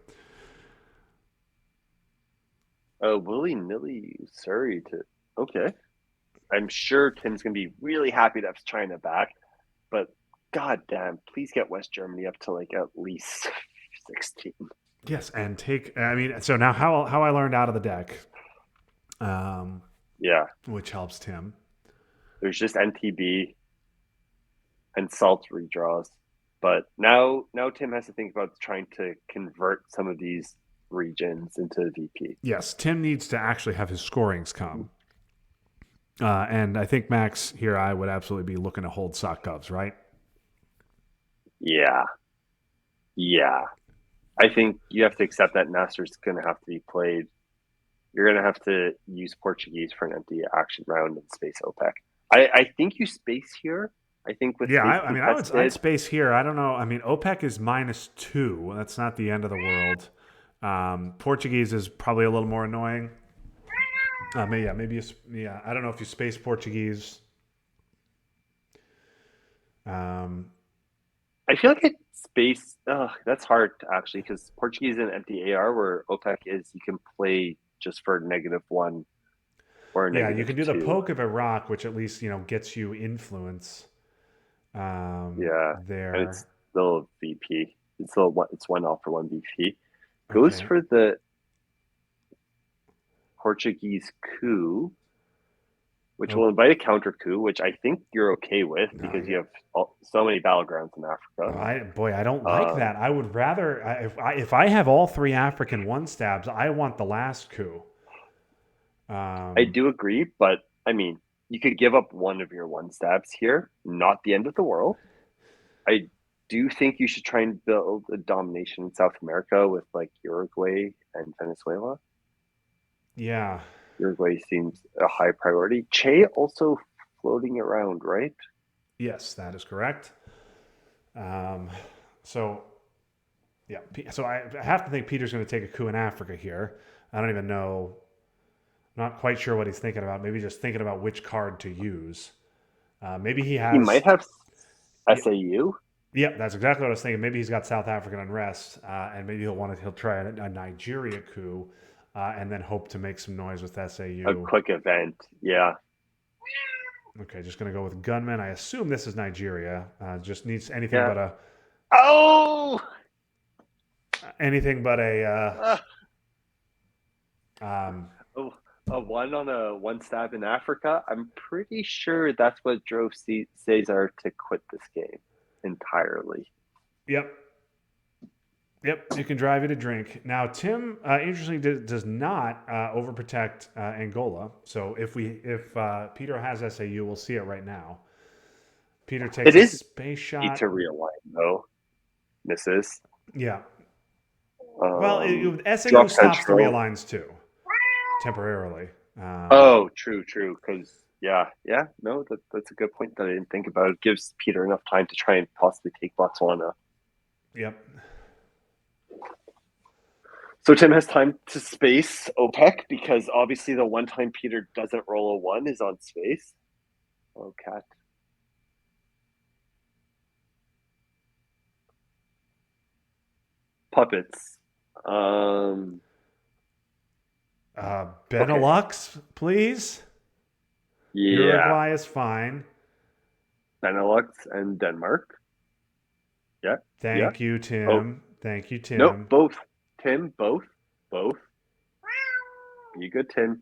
Willy-nilly Surrey to... Okay. I'm sure Tim's going to be really happy to have China back, but God damn, please get West Germany up to like at least 16. Yes, and take. I mean, so now how I learned out of the deck, um, Yeah, which helps Tim. there's just NTB and salt redraws. But now Tim has to think about trying to convert some of these regions into VP. Yes, Tim needs to actually have his scorings come. And I think Max here, I would absolutely be looking to hold sock govs, right? Yeah. Yeah. I think you have to accept that Nasser's going to have to be played. You're going to have to use Portuguese for an empty action round and space OPEC. I think you space here. I think with Yeah, space I mean, I'd space here. I don't know. I mean, OPEC is -2. That's not the end of the world. Portuguese is probably a little more annoying. Yeah. I don't know if you space Portuguese. I feel like it's space. That's hard actually because Portuguese and empty AR where OPEC is you can play just for -1 or a Yeah, you can do the -2. poke of Iraq, which at least gets you influence. Yeah, and There. it's still VP. It's still it's 1 for 1 VP. Goes Okay. for the Portuguese coup, which Oh, will invite a counter coup, which I think you're okay with no, because yeah. you have so many battlegrounds in Africa. I don't like Um, that. I would rather if I have all 3 African one stabs, I want the last coup. I Um, do agree, but I mean, you could give up one of your one stabs here, not the end of the world. I do think you should try and build a domination in South America with like Uruguay and Venezuela. yeah. Uruguay seems a high priority. Che also floating around, right? Yes, that is correct. Um, so yeah, so I have to think Peter's going to take a coup in Africa here. I don't even know. Not quite sure what he's thinking about. Maybe just thinking about which card to use. Maybe he He might has. have Yeah, SAU. yeah, that's exactly what I was thinking. Maybe he's got South African unrest, and maybe he'll try a Nigeria coup, and then hope to make some noise with A SAU. quick event. Yeah. Okay, just gonna go with gunman. I assume this is Nigeria. Just needs Yeah. Oh! anything but Uh, um, oh, a one on a one stab in Africa. I'm pretty sure that's what drove Cesar to quit this game entirely. yep. Yep, you can drive it a drink. Now, Tim, interestingly, does not overprotect Angola. So if Peter has SAU, we'll see it right now. Peter takes It a is space need shot. to realign though, misses. Yeah. Well, Um, SAU drop stops the central. realigns too, temporarily. Oh, true. Because yeah, no, that's a good point that I didn't think about. It gives Peter enough time to try and possibly take Botswana. Yep. So Tim has time to space OPEC because obviously the one time Peter doesn't roll a one is on space. Oh, cat. Puppets. Okay. Benelux, please. Yeah. Uruguay is fine. Benelux and Denmark. Yeah. Yeah. Thank you, Oh, Tim. Thank you, no, Tim. both. Tim, both. Both. Be good, Tim.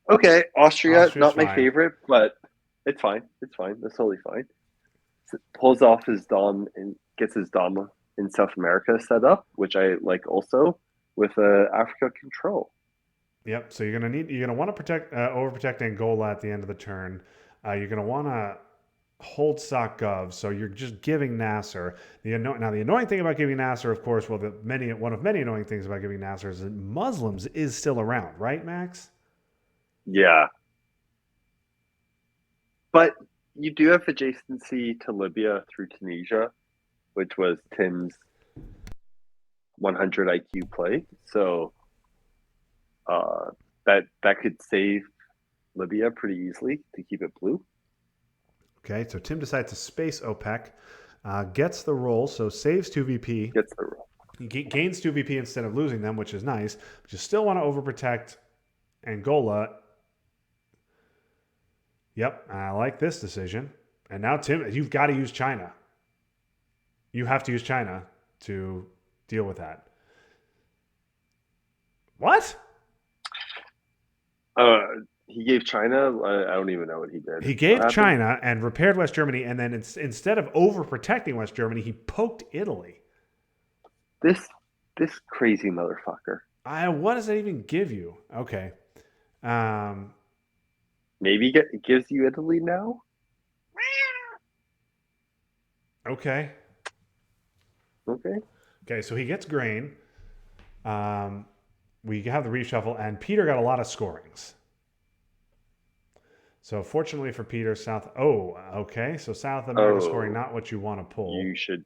Okay, Austria, Austria's not my fine. favorite, but it's fine. It's fine. That's totally fine. So pulls off his dom and gets his dom in South America set up, which I like also with Africa control. Yep. So you're gonna want to protect overprotect Angola at the end of the turn. You're gonna want to hold sock gov. So you're just giving Nasser now. The annoying thing about giving Nasser, of course, one of many annoying things about giving Nasser is that Muslims is still around, right, Max? Yeah, but you do have adjacency to Libya through Tunisia, which was Tim's 100 IQ play. So that could save Libya pretty easily to keep it blue. Okay. So Tim decides to space OPEC, gets the roll, so saves 2 VP. Gets the roll. He gains 2 VP instead of losing them, which is nice. But you still want to overprotect Angola. Yep, I like this decision. And now, Tim, you've got to use China. You have to use China to deal with that. What? He gave China. I don't even know what he did. He What gave happened? China and repaired West Germany, and then instead of overprotecting West Germany, he poked Italy. This crazy motherfucker. What does that even give you? Okay. Um, Maybe gives you Italy now. okay. Okay. Okay, so he gets grain. We have the reshuffle, and Peter got a lot of scorings. So fortunately for Peter, South. Oh, okay. So South America scoring not what you want to pull. You should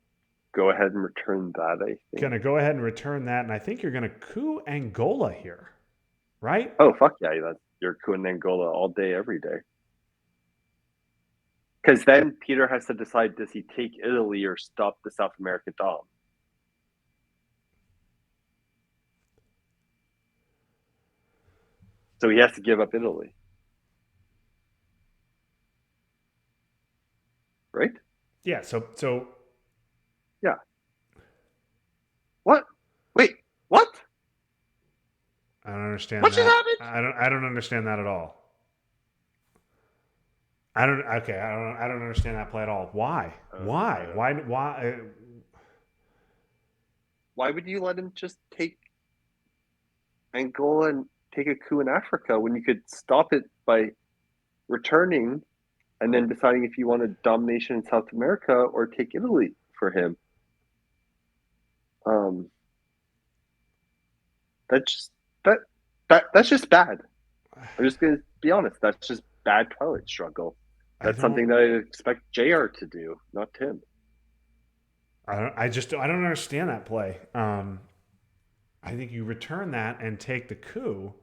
go ahead and return that. I think. Gonna go ahead and return that, and I think you're gonna coup Angola here, right? Oh fuck yeah! You're cooing Angola all day, every day. Because then Peter has to decide: does he take Italy or stop the South America dom? So he has to give up Italy, right? Yeah. So Yeah. What? Wait, what? I don't understand What just that. happened? I don't understand that at all. I don't. Okay. I don't understand that play at all. Why? Why? Why? Why? Why would you let him just take Angola and take a coup in Africa when you could stop it by returning and then deciding if you want a domination in South America or take Italy for him? Um, that's just that's just bad. I'm just gonna be honest. That's just bad Twilight Struggle. That's something that I expect JR to do, not Tim. I don't understand that play. I think you return that and take the coup,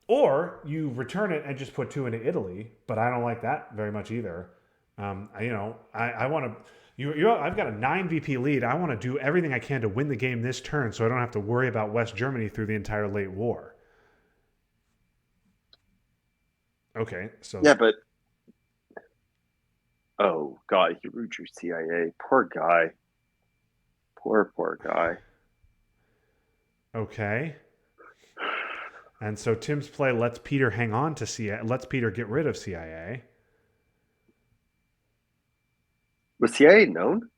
or you return it and just put two into Italy. But I don't like that very much either. I want to. I've got a 9 VP lead. I want to do everything I can to win the game this turn, so I don't have to worry about West Germany through the entire late war. Okay, so Yeah, but oh god, he drew CIA. Poor guy. Poor guy. okay. And so Tim's play lets Peter hang on to CIA, lets Peter get rid of CIA. Was CIA known?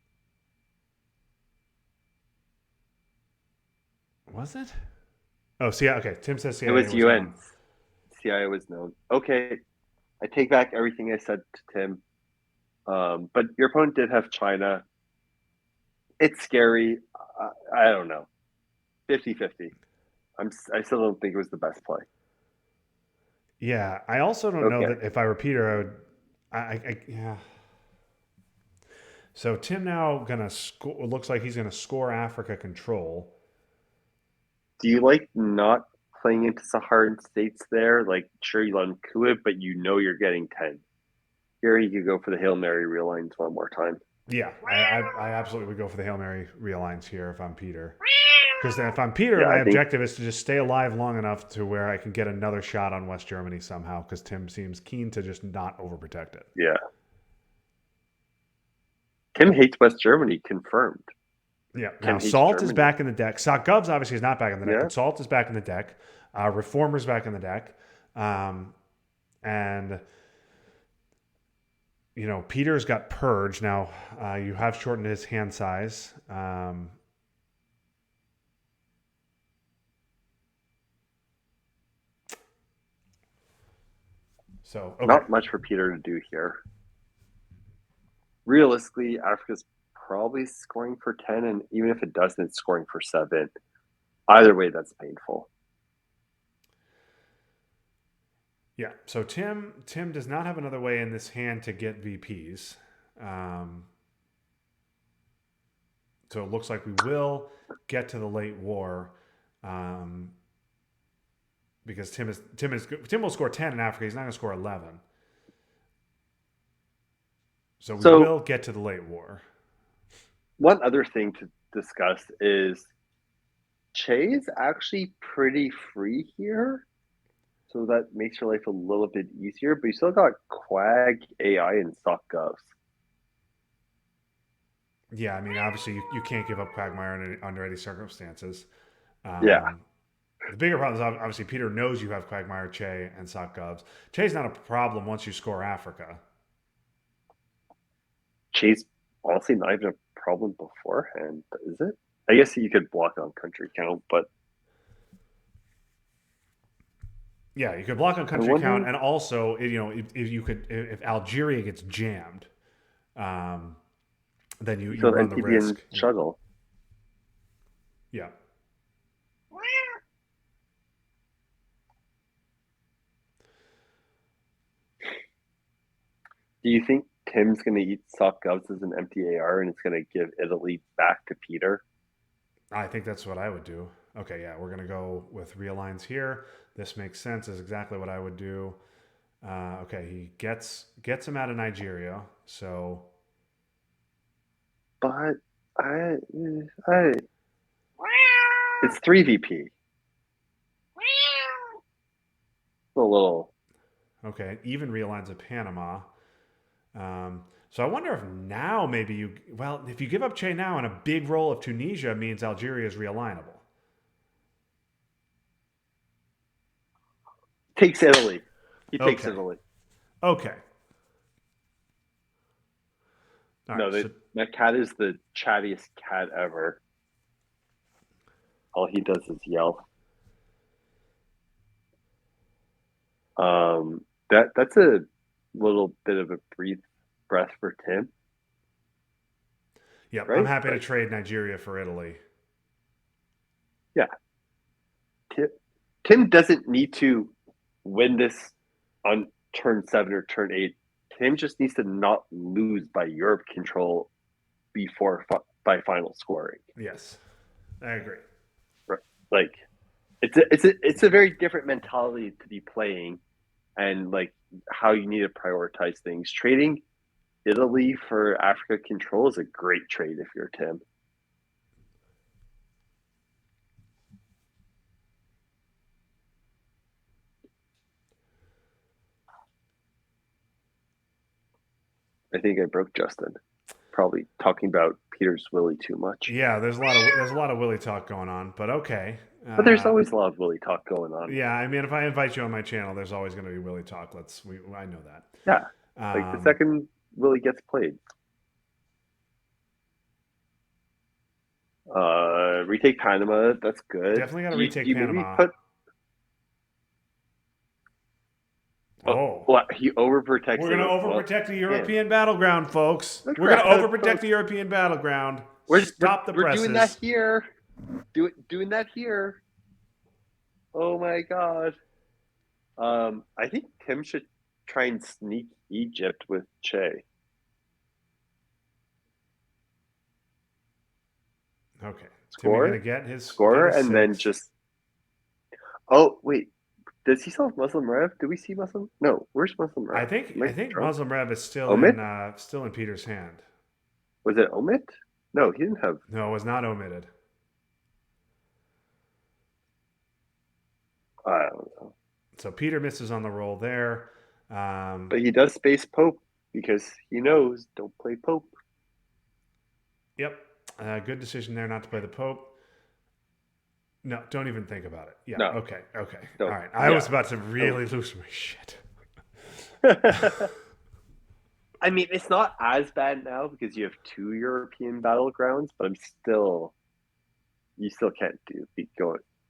Was it? Oh, CIA. Okay, Tim says CIA It was was UN. known. CIA was known. Okay, I take back everything I said to Tim. But your opponent did have China. It's scary. I don't know. 50-50. I still don't think it was the best play. Yeah, I also don't know Okay. that if I were Peter, I would. Yeah. So Tim now gonna score. Looks like he's gonna score Africa control. Do you like not playing into Saharan states there? Like, sure, you let him coup it, but you know you're getting 10. Here, you could go for the Hail Mary realigns one more time. Yeah, I absolutely would go for the Hail Mary realigns here if I'm Peter. Because if I'm Peter, Yeah, my I think, objective is to just stay alive long enough to where I can get another shot on West Germany somehow. Because Tim seems keen to just not overprotect it. yeah. Tim hates West Germany, confirmed. Yeah. Tim Now hates Salt is Germany. back in the deck. Govs obviously is not back in the deck, Yeah. but Salt is back in the deck. Reformer's back in the deck, and Peter's got Purge. Now you have shortened his hand size. So okay. Not much for Peter to do here. Realistically, Africa's probably scoring for 10, and even if it doesn't, it's scoring for 7. Either way, that's painful. Yeah. So Tim does not have another way in this hand to get VPs. So it looks like we will get to the late war. Because Tim will score 10 in Africa. He's not going to score 11. So we will get to the late war. One other thing to discuss is Che is actually pretty free here. so that makes your life a little bit easier. But you still got Quag, AI, and Sock Govs. Yeah, I mean, obviously you can't give up Quagmire under any circumstances. Yeah, Um, the bigger problem is obviously Peter knows you have Quagmire, Che, and Sock Govs. Che's not a problem once you score Africa. Chase honestly not even a problem beforehand, is it? I guess you could block on country count, but Yeah, you could block on I country count, wonder. and also if you could if Algeria gets jammed, um, then You you still have run the NTB and risk. Shuttle. Yeah. Do you think Tim's going to eat Sock Govs as an empty AR and it's going to give Italy back to Peter? I think that's what I would do. Okay, yeah, we're gonna go with realigns here. This makes sense. Is exactly what I would do. Okay, he gets him out of Nigeria. So But I, I, it's 3 VP. A little. okay, even realigns of Panama. So I wonder if now maybe if you give up Che now and a big roll of Tunisia means Algeria is realignable. Takes Italy. He takes Okay, Italy. okay, all No, right. So that cat is the chattiest cat ever. All he does is yell. That's a little bit of a breath for Tim, yeah, I'm right? happy to Like, trade Nigeria for Italy. yeah, Tim doesn't need to win this on turn 7 or turn 8. Tim just needs to not lose by Europe control before by final scoring. Yes, I agree. Right? Like it's a very different mentality to be playing, and like how you need to prioritize things. Trading Italy for Africa control is a great trade if you're Tim. I think I broke Justin. Probably talking about Peter's Willie too much. Yeah, there's a lot of Willie talk going on, but okay. But there's always a lot of Willie talk going on. Yeah, I mean, if I invite you on my channel, there's always going to be Willie talk. I know Yeah. that. Like the second Willie gets played. Retake Panama, that's good. Definitely got to retake do you maybe Panama. put Oh, what he overprotects? we're going to Well, overprotect the European battleground, folks. look We're going to around, overprotect folks. the European battleground. We're Stop the presses. doing that here. Doing that here. Oh my god. I think Tim should try and sneak Egypt with Che. Okay, Score, Timmy going to get his score, get his and then six. just. Oh wait, does he still have Muslim Rev? Do we see Muslim? No, where's Muslim Rev? I think drunk? Muslim Rev is Omit? still in Peter's hand. Was it Omit? No, he didn't have. No, it was not omitted. I don't know. So Peter misses on the roll there. But he does space Pope because he knows don't play Pope. Yep. Good decision there not to play the Pope. No, don't even think about it. Yeah. No. Okay. Don't. All right. I was about to really lose my shit. I mean, it's not as bad now because you have 2 European battlegrounds, but you still can't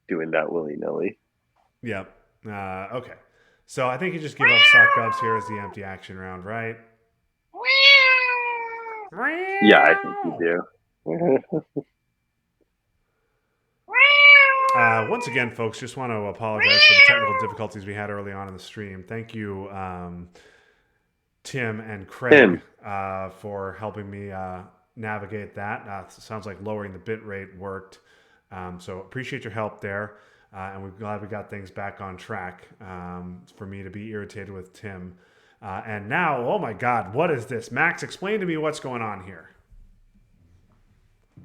doing that willy nilly. Yep. Okay. So I think you just give up Sock Govs here as the empty action round, right? Yeah, I think you do. Once again, folks, just want to apologize for the technical difficulties we had early on in the stream. Thank you, Tim and Craig, for helping me navigate that. Sounds like lowering the bit rate worked. So appreciate your help there. And we're glad we got things back on track for me to be irritated with Tim. And now, oh my God, what is this? Max, explain to me what's going on here.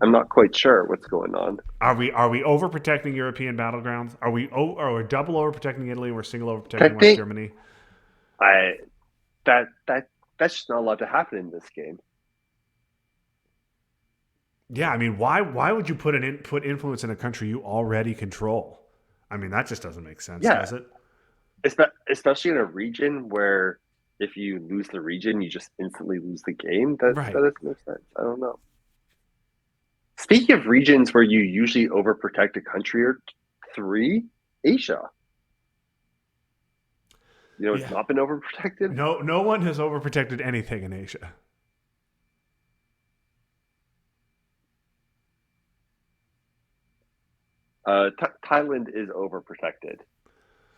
I'm not quite sure what's going on. Are we overprotecting European battlegrounds? Are we double overprotecting Italy and we're single I overprotecting West think Germany? I that's just not allowed to happen in this game. Yeah, I mean, why would you put influence in a country you already control? I mean, that just doesn't make sense, Yeah, does it? especially in a region where if you lose the region, you just instantly lose the game. That Right. doesn't make sense. I don't know. Speaking of regions where you usually overprotect a country or three, Asia. You know, it's Yeah. not been overprotected. No one has overprotected anything in Asia. Thailand is overprotected,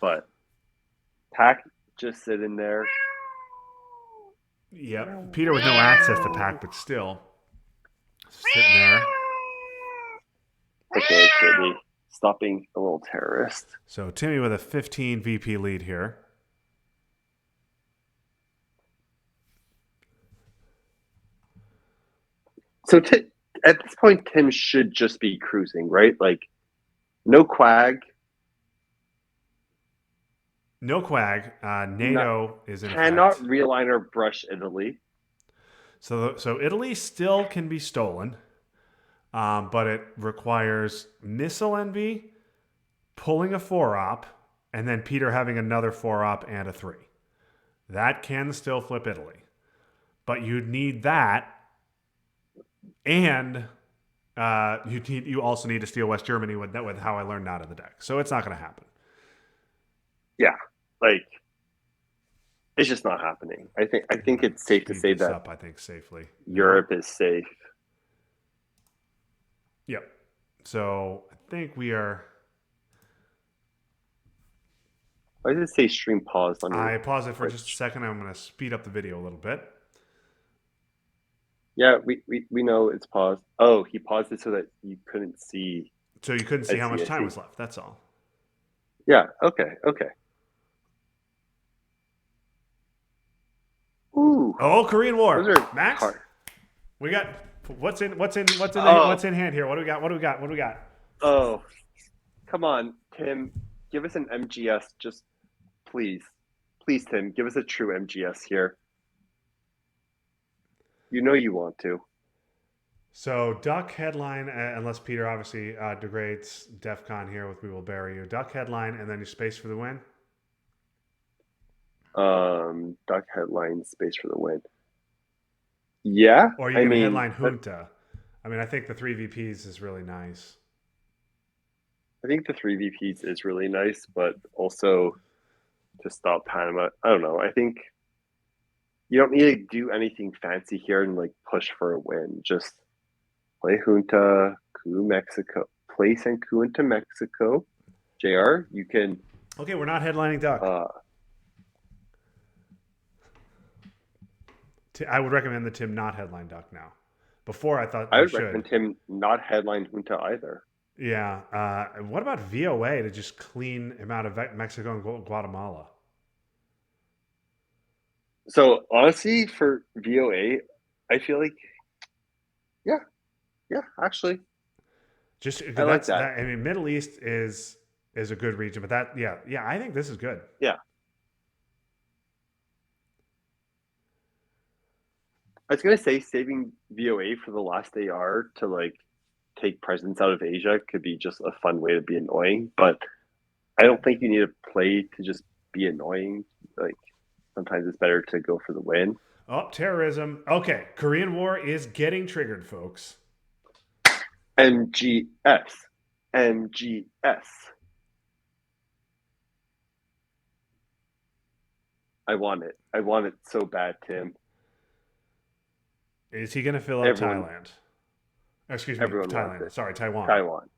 but Pac just sitting there. Yep. Peter with no access to pack, but still sitting there. Okay, Timmy, stop being a little terrorist. So Timmy with a 15 VP lead here. So at this point, Tim should just be cruising, right? Like, no quag. No quag. Not, NATO is in cannot effect. realign or brush Italy. So Italy still can be stolen, but it requires missile envy, pulling a 4-op, and then Peter having another 4-op and a 3. That can still flip Italy. But you'd need that, and you also need to steal West Germany with how I learned out of the deck. So it's not going to happen. Yeah, like it's just not happening. I think it's safe to Speed say this that up, I think, safely. Europe is safe. Yep. So I think we are. Why does it say stream paused on your? I pause it for just a second. I'm going to speed up the video a little bit. Yeah, we know it's paused. Oh, he paused it so that you couldn't see. So you couldn't see how much time was left. That's all. Yeah. Okay. Okay. Ooh. Oh, Korean War. Those are Max, hard. we got what's in hand here? What do we got? Oh, come on, Tim. Give us an MGS, just please. Please, Tim, give us a true MGS here. You know you want to. So Duck headline, unless Peter obviously degrades DEF CON here with "We Will Bury You." Duck headline, and then your space for the win. Duck headline, space for the win. Yeah, Or you can headline Junta. I mean, I think the 3 VPs is really nice. I think the 3 VPs is really nice, but also to stop Panama, I don't know. I think you don't need to do anything fancy here and like push for a win. Just play Junta, coup Mexico, play send coup into Mexico. JR, you can. Okay, we're not headlining Duck. I would recommend the Tim not headline Duck now. Before I thought I would should. recommend him not headline Junta either. Yeah. What about VOA to just clean him out of Mexico and Guatemala? So honestly, for VOA, I feel like, yeah, actually, Just I like that. I mean, Middle East is a good region, but I think this is good. Yeah. I was gonna say saving VOA for the last AR to like take presence out of Asia could be just a fun way to be annoying, but I don't think you need to play to just be annoying. Like sometimes it's better to go for the win. Oh, terrorism. Okay, Korean War is getting triggered, folks. MGS. I want it. I want it so bad, Tim. Is he going to fill out Thailand? Excuse me, everyone Thailand. Sorry, Taiwan. Taiwan.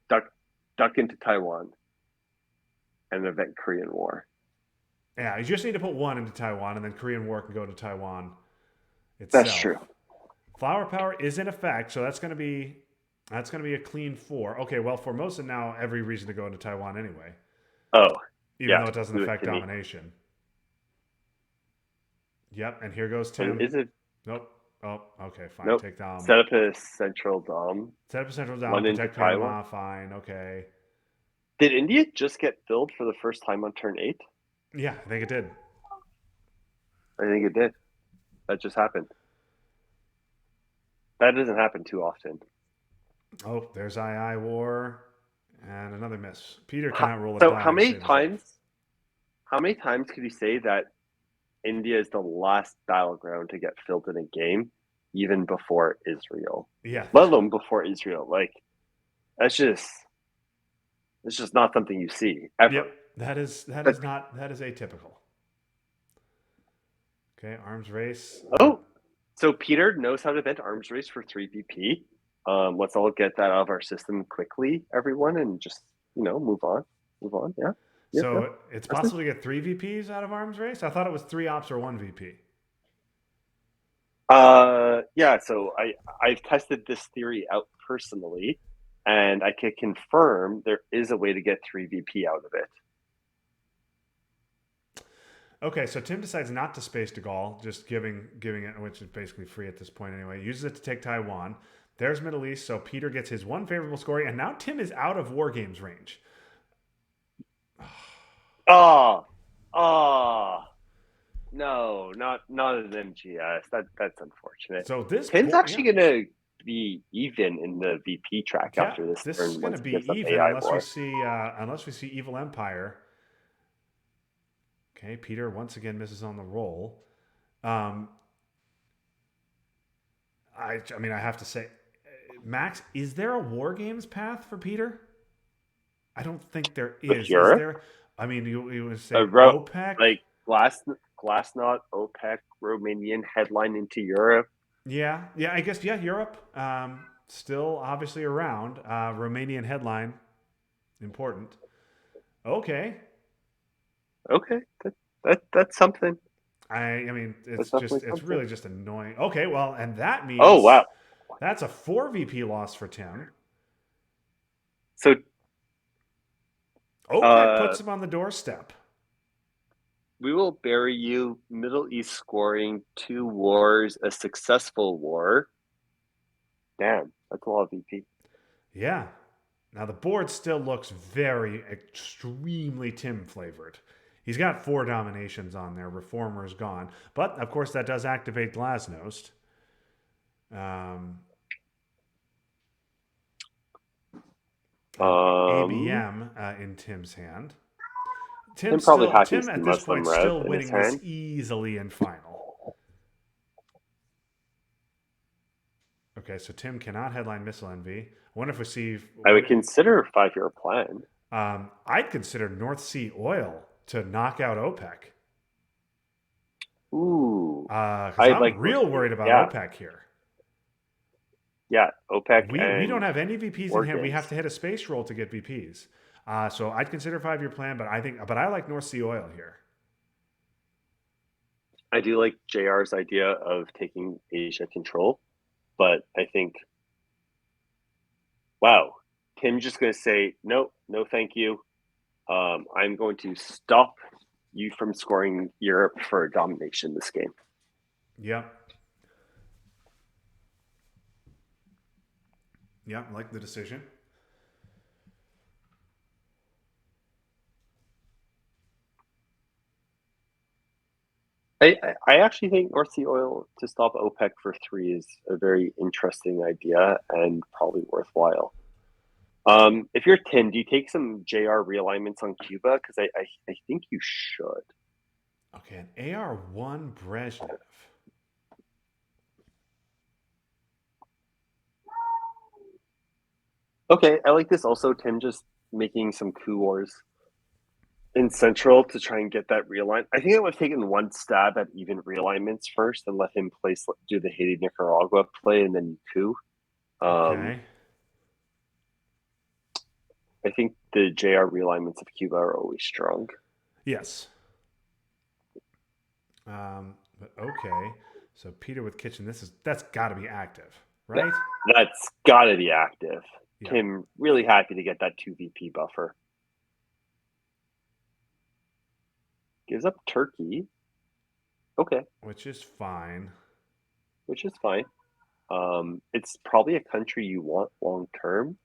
Duck into Taiwan and event Korean War. Yeah, you just need to put one into Taiwan, and then Korean War can go to Taiwan itself. That's true. Flower power is in effect, so that's going to be a clean 4. Okay, well, Formosa now every reason to go into Taiwan anyway. Oh, even though it doesn't affect domination. Yep, and here goes Tim. Is it? Nope. Oh, okay, fine. Nope. Take Dom. Set up a central dom. Set up a central Dom. London to Protect Taiwan. Panama. Fine. Okay. Did India just get filled for the first time on turn 8? Yeah, I think it did. I think it did. That just happened. That doesn't happen too often. Oh, there's II War. And another miss. Peter How, cannot roll a so die to save his life. how many times could you say that India is the last battleground to get filled in a game, even before Israel? Yeah. Let alone before Israel. Like, that's just not something you see ever. Yep. That is atypical. Okay, arms race. Oh, so Peter knows how to vent arms race for 3 VP. Let's all get that out of our system quickly, everyone, and just move on. Yeah. So it's possible to get 3 VPs out of arms race? I thought it was 3 ops or 1 VP. Yeah. So I've tested this theory out personally, and I can confirm there is a way to get 3 VP out of it. Okay, so Tim decides not to space De Gaulle, just giving it, which is basically free at this point anyway. Uses it to take Taiwan. There's Middle East, so Peter gets his 1 favorable scoring, and now Tim is out of War Games range. Oh, no, not an MGS. That's unfortunate. So this Tim's actually gonna be even in the VP track after this This turn. is going to be once he gets even up AI unless we see Evil Empire. Okay, Peter once again misses on the roll. I mean, I have to say, Max, is there a War Games path for Peter? I don't think there is. Is there? I mean, you would say OPEC? Like Glassnod, OPEC, Romanian headline into Europe. Yeah, I guess, Europe. Still obviously around. Romanian headline. Important. Okay. That's something. I mean, it's really just annoying. Okay, well, and that means wow, that's a 4 VP loss for Tim. So OPEC puts him on the doorstep. We will bury you. Middle East scoring 2 wars, a successful war. Damn, that's a lot of VP. Yeah. Now the board still looks very extremely Tim flavored. He's got 4 dominations on there. Reformer's gone, but of course that does activate Glasnost. ABM in Tim's hand. Tim at this point still winning this easily in final. Okay, so Tim cannot headline Missile Envy. I wonder if we see. I would consider a 5-year plan. I'd consider North Sea Oil to knock out OPEC. Ooh, I'm real worried about OPEC here. Yeah, OPEC. We don't have any VPs in hand. We have to hit a space roll to get VPs. So I'd consider a 5-year plan, but I like North Sea Oil here. I do like JR's idea of taking Asia control, but I think, wow, Tim's just going to say, no, thank you. I'm going to stop you from scoring Europe for domination this game. Yep. Yeah, I like the decision. I actually think North Sea Oil to stop OPEC for 3 is a very interesting idea and probably worthwhile. If you're Tim, do you take some JR realignments on Cuba? Because I think you should. Okay, an AR-1 Brezhnev. Okay, I like this also. Tim just making some coup wars in Central to try and get that realign. I think I would have taken 1 stab at even realignments first and let him do the Haiti Nicaragua play and then coup. Okay. I think the JR realignments of Cuba are always strong. Yes. But okay. So Peter with Kitchen, that's got to be active, right? That's got to be active. Yeah. Tim really happy to get that 2 VP buffer. Gives up Turkey. Okay. Which is fine. which is fine. It's probably a country you want long term,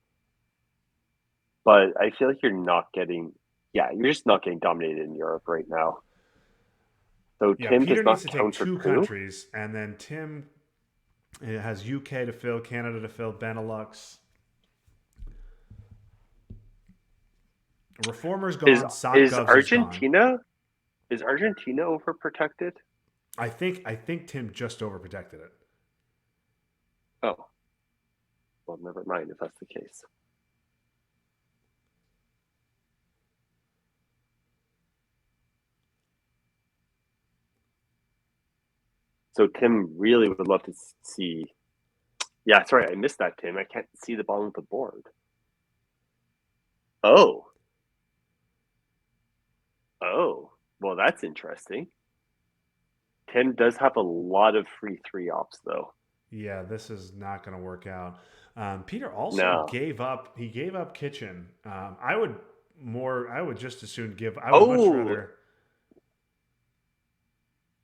but I feel like you're just not getting dominated in Europe right now. So Yeah, Tim Peter does needs not to take count for two coup. countries, and then Tim has UK to fill, Canada to fill, Benelux. Reformer's Is gone, is SotGovs is gone. Argentina is Argentina overprotected? I think Tim just overprotected it. Oh, well, never mind if that's the case. So Tim really would love to see. Yeah, sorry, I missed that, Tim. I can't see the bottom of the board. Oh, well, that's interesting. Tim does have a lot of free 3-ops, though. Yeah, this is not going to work out. Peter also No. gave up. He gave up kitchen. I would more. I would just as soon give. I would much Oh, rather.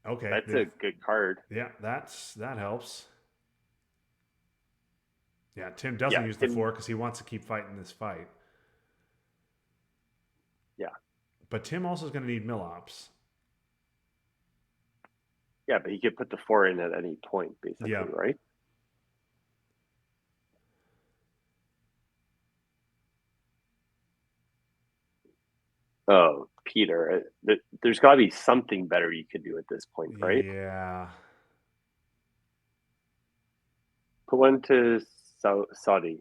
Okay. that's a good card. Yeah, that helps. Yeah, Tim doesn't Yeah, use the Tim. 4 because he wants to keep fighting this fight. Yeah, But Tim also is going to need mill ops. yeah, but he could put the 4 in at any point, basically, Yeah. right? Oh, Peter, there's got to be something better you could do at this point, right? Yeah. Put one to Saudi.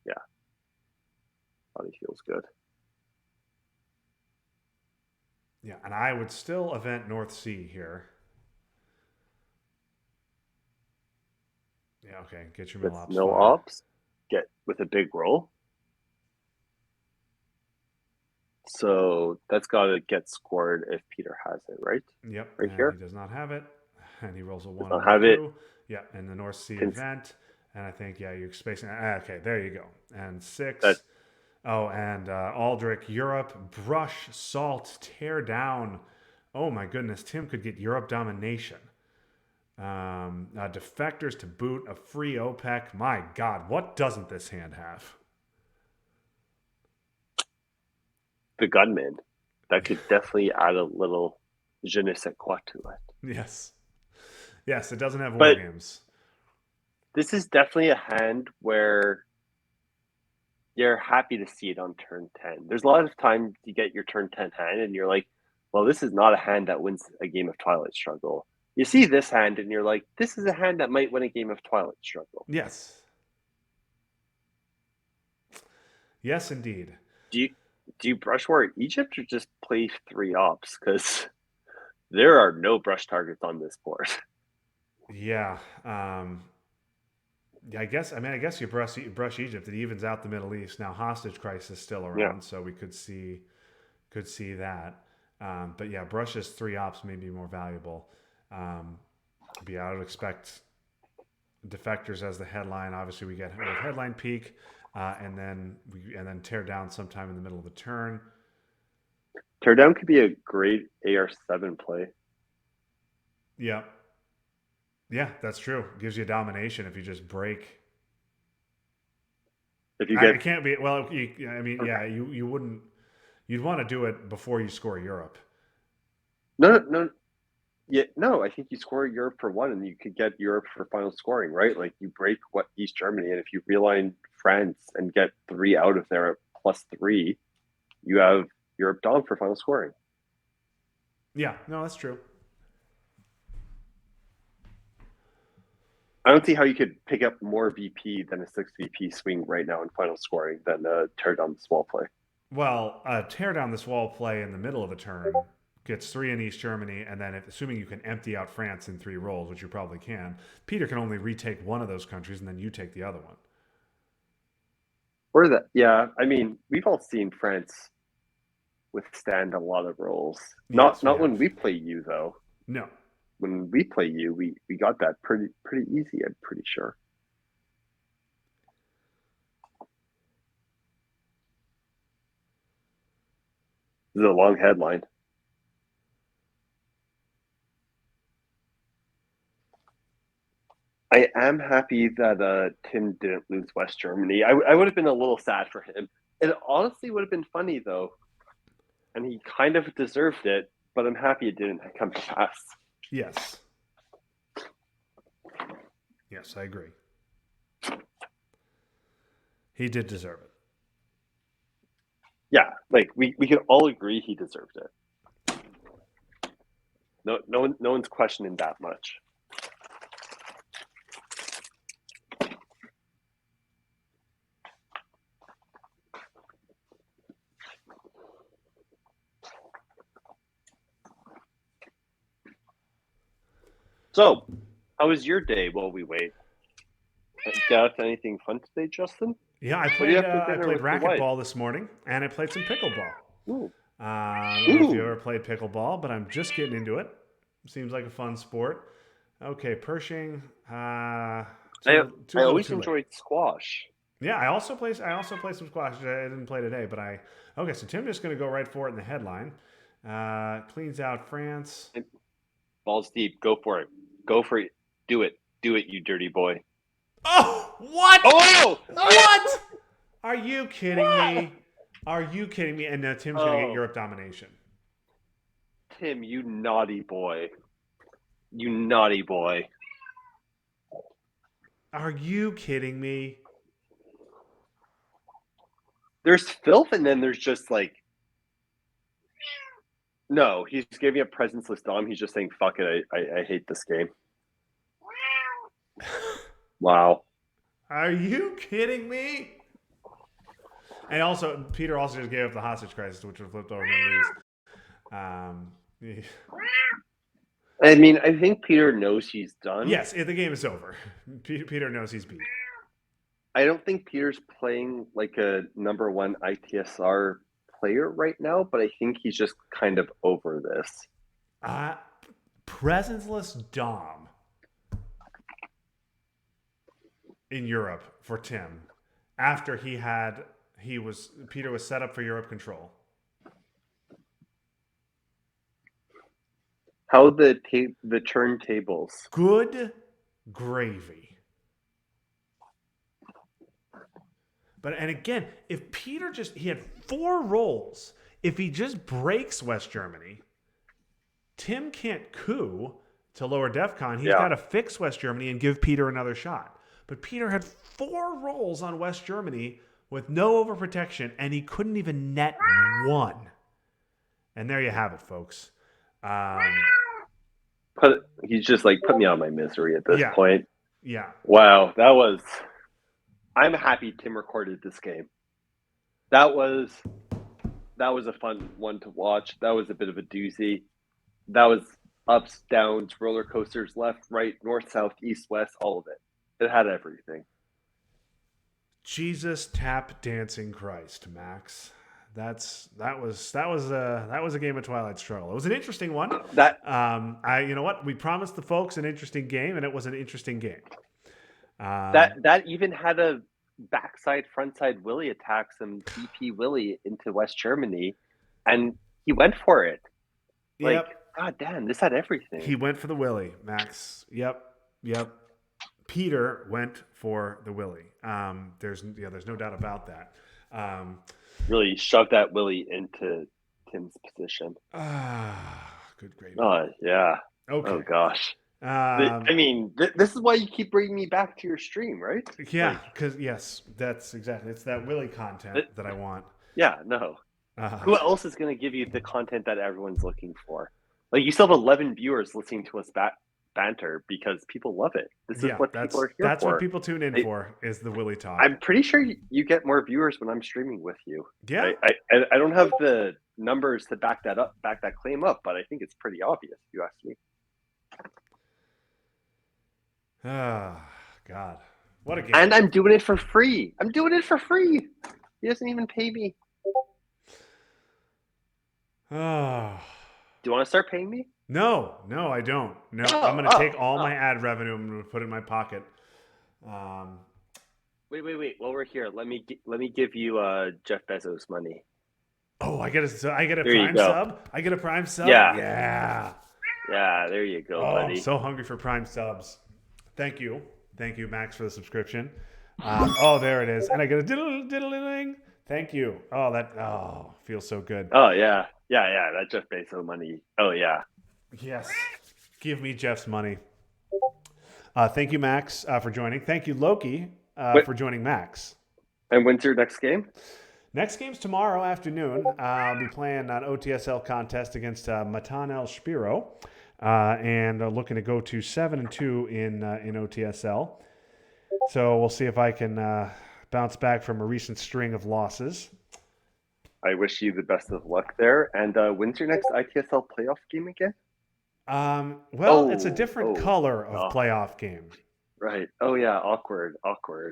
Yeah, Saudi feels good. Yeah, and I would still event North Sea here. Yeah, okay. Get your mill With ops no 5. ops, get with a big roll. So that's got to get scored if Peter has it, right? Yep, Right and he here. does not have it. And he rolls a Does 1 not on the have it. coup. Yeah, and the North Sea Can, event. And I think, yeah, you're spacing. Okay, there you go. And 6. that Oh, and Aldrich, Europe, brush, salt, tear down. Oh my goodness, Tim could get Europe domination. Defectors to boot, a free OPEC. My God, what doesn't this hand have? the gunman. That could definitely add a little je ne sais quoi to it. Yes. Yes, it doesn't have war But games. this is definitely a hand where you're happy to see it on turn 10. There's a lot of times you get your turn 10 hand and you're like, well, this is not a hand that wins a game of Twilight Struggle. You see this hand and you're like, this is a hand that might win a game of Twilight Struggle. Yes. Yes, indeed. Do you brush war Egypt or just play 3 ops? Because there are no brush targets on this board. Yeah. Yeah, I guess you brush Egypt. It evens out the Middle East. Now hostage crisis still around, Yeah. so we could see that. But yeah, Brush's 3 ops may be more valuable. But yeah, I would expect defectors as the headline. Obviously, we get headline peak, and then tear down sometime in the middle of the turn. Teardown could be a great AR7 play. Yeah, yeah, that's true. Gives you domination if you just break. If you get, It can't be. Well, yeah, you wouldn't. You'd want to do it before you score Europe. no, yeah, no. I think you score Europe for 1, and you could get Europe for final scoring, right? Like you break East Germany, and if you realign France and get 3 out of there at +3, you have Europe dom for final scoring. Yeah, no, that's true. I don't see how you could pick up more VP than a 6 VP swing right now in final scoring than tear down the small play. Well, tear down this wall play in the middle of the turn gets 3 in East Germany, and then assuming you can empty out France in 3 rolls, which you probably can, Peter can only retake one of those countries, and then you take the other one. Or that, yeah. I mean, we've all seen France withstand a lot of rolls. Yes, Not we when have. we play you though. No. When we play you, we got that pretty easy. I'm pretty sure. This is a long headline. I'm happy that Tim didn't lose West Germany. I would have been a little sad for him. It honestly would have been funny though, and he kind of deserved it. But I'm happy it didn't come to pass. Yes. Yes, I agree. He did deserve it. Yeah, like we can all agree he deserved it. No one's questioning that much. So, how was your day while we wait? Get out to anything fun today, Justin? Yeah, I What do played you have for dinner with your wife? racquetball this morning, and I played some pickleball. Ooh. I don't know if you ever played pickleball, but I'm just getting into it. Seems like a fun sport. Okay, Pershing. I always enjoyed squash. Yeah, I also play some squash. I didn't play today, but okay. So Tim's just going to go right for it in the headline. Cleans out France. Balls deep. Go for it. Go for it. Do it. Do it, you dirty boy. Oh, what? Oh! What? Are you kidding me? Are you kidding me? And now Tim's going to get Europe domination. Tim, you naughty boy. You naughty boy. Are you kidding me? There's filth, and then there's just like... No, he's giving a presence-less dom. He's just saying, fuck it, I hate this game. Wow. Are you kidding me? And also, Peter also just gave up the hostage crisis, which was flipped over Middle East. I mean, I think Peter knows he's done. Yes, the game is over. Peter knows he's beat. I don't think Peter's playing like a number one ITSR player right now, but I think he's just kind of over this. Presenceless Dom in Europe for Tim after Peter was set up for Europe control. How the turntables? Good gravy. And again, if Peter he had 4 rolls. If he just breaks West Germany, Tim can't coup to lower DEFCON. He's got to fix West Germany and give Peter another shot. But Peter had 4 rolls on West Germany with no overprotection, and he couldn't even net 1. And there you have it, folks. He's just like, put me out of my misery at this point. Yeah. Wow, I'm happy Tim recorded this game. That was a fun one to watch. That was a bit of a doozy. That was ups, downs, roller coasters, left, right, north, south, east, west, all of it. It had everything. Jesus tap dancing Christ, Max. That was a game of Twilight Struggle. It was an interesting one. You know what? We promised the folks an interesting game, and it was an interesting game. That even had a backside frontside Willie attack some BP Willie into West Germany, and he went for it. Like, God damn, this had everything. He went for the Willie, Max. Yep. Peter went for the Willie. There's no doubt about that. Really shoved that Willie into Tim's position. Good gravy. Oh yeah. Okay. Oh gosh. I mean, this is why you keep bringing me back to your stream, right? Yeah, because that's exactly. It's that Willie content that I want. Yeah, no. Who else is going to give you the content that everyone's looking for? Like, you still have 11 viewers listening to us banter because people love it. This is what people are here for. That's what people tune in for, is the Willie talk. I'm pretty sure you get more viewers when I'm streaming with you. Yeah. I don't have the numbers to back that claim up, but I think it's pretty obvious if you ask me. God. What a game. And I'm doing it for free. He doesn't even pay me. Do you want to start paying me? No, I don't. No, I'm going to take all my ad revenue and I'm going to put it in my pocket. Wait. While we're here, let me give you Jeff Bezos money. Oh, I get a Prime sub? I get a Prime sub? Yeah. Yeah, there you go, buddy. So hungry for Prime subs. Thank you. Thank you, Max, for the subscription. Oh, there it is. And I get a diddle-diddle-ding. Thank you. Oh, feels so good. Oh yeah. That Jeff Bezos money. Oh yeah. Yes. Give me Jeff's money. Thank you, Max, for joining. Thank you, Loki, for joining Max. And when's your next game? Next game's tomorrow afternoon. I'll be playing an OTSL contest against Matanel Spiro, and looking to go to 7-2 in OTSL. So we'll see if I can bounce back from a recent string of losses. I wish you the best of luck there. And when's your next ITSL playoff game again? It's a different color of playoff game. Right. Oh yeah, awkward.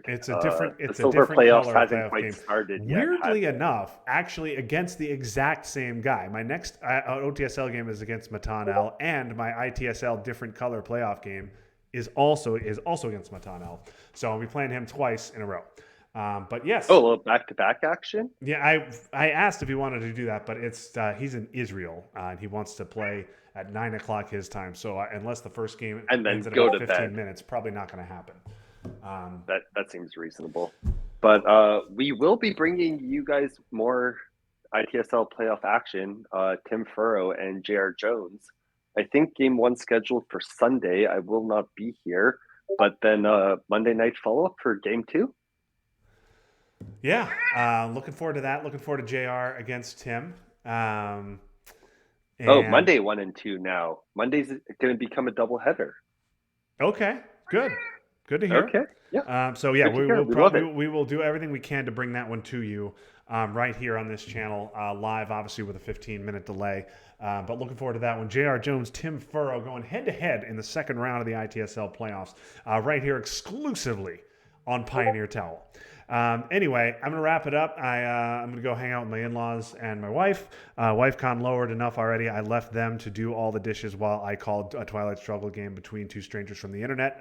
It's a different. It's the a silver different playoffs color hasn't playoff quite game. started yet. Weirdly enough, actually against the exact same guy. My next OTSL game is against Matanel, and my ITSL different color playoff game is also against Matanel. So I'll be playing him twice in a row. But yes. Oh, a little back-to-back action. Yeah, I asked if he wanted to do that, but he's in Israel and he wants to play at 9:00 his time. So unless the first game and then ends in go about to 15 bed. minutes, probably not going to happen. That seems reasonable. But we will be bringing you guys more ITSL playoff action. Tim Furrow and JR Jones. I think game 1 scheduled for Sunday. I will not be here, but then Monday night follow-up for game 2. Yeah, looking forward to that. Looking forward to JR against Tim. Monday 1 and 2 now. Monday's going to become a doubleheader. Okay, good to hear. Okay, yeah. We will do everything we can to bring that one to you right here on this channel, live, obviously with a 15-minute delay. But looking forward to that one. JR Jones, Tim Furrow going head-to-head in the second round of the ITSL playoffs, right here exclusively on Pioneer Towel. Anyway, I'm going to wrap it up. I'm going to go hang out with my in-laws and my wife. WifeCon lowered enough already. I left them to do all the dishes while I called a Twilight Struggle game between two strangers from the internet.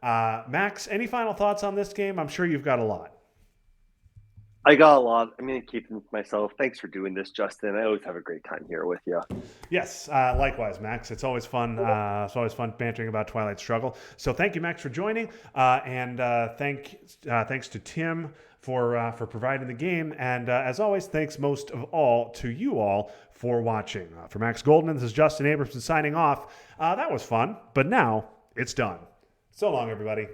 Max, any final thoughts on this game? I'm sure you've got a lot. I got a lot. I'm going to keep them to myself. Thanks for doing this, Justin. I always have a great time here with you. Yes, likewise, Max. It's always fun. It's always fun bantering about Twilight Struggle. So thank you, Max, for joining, and thanks to Tim for providing the game. And as always, thanks most of all to you all for watching. For Max Golden, this is Justin Abramson signing off. That was fun, but now it's done. So long, everybody.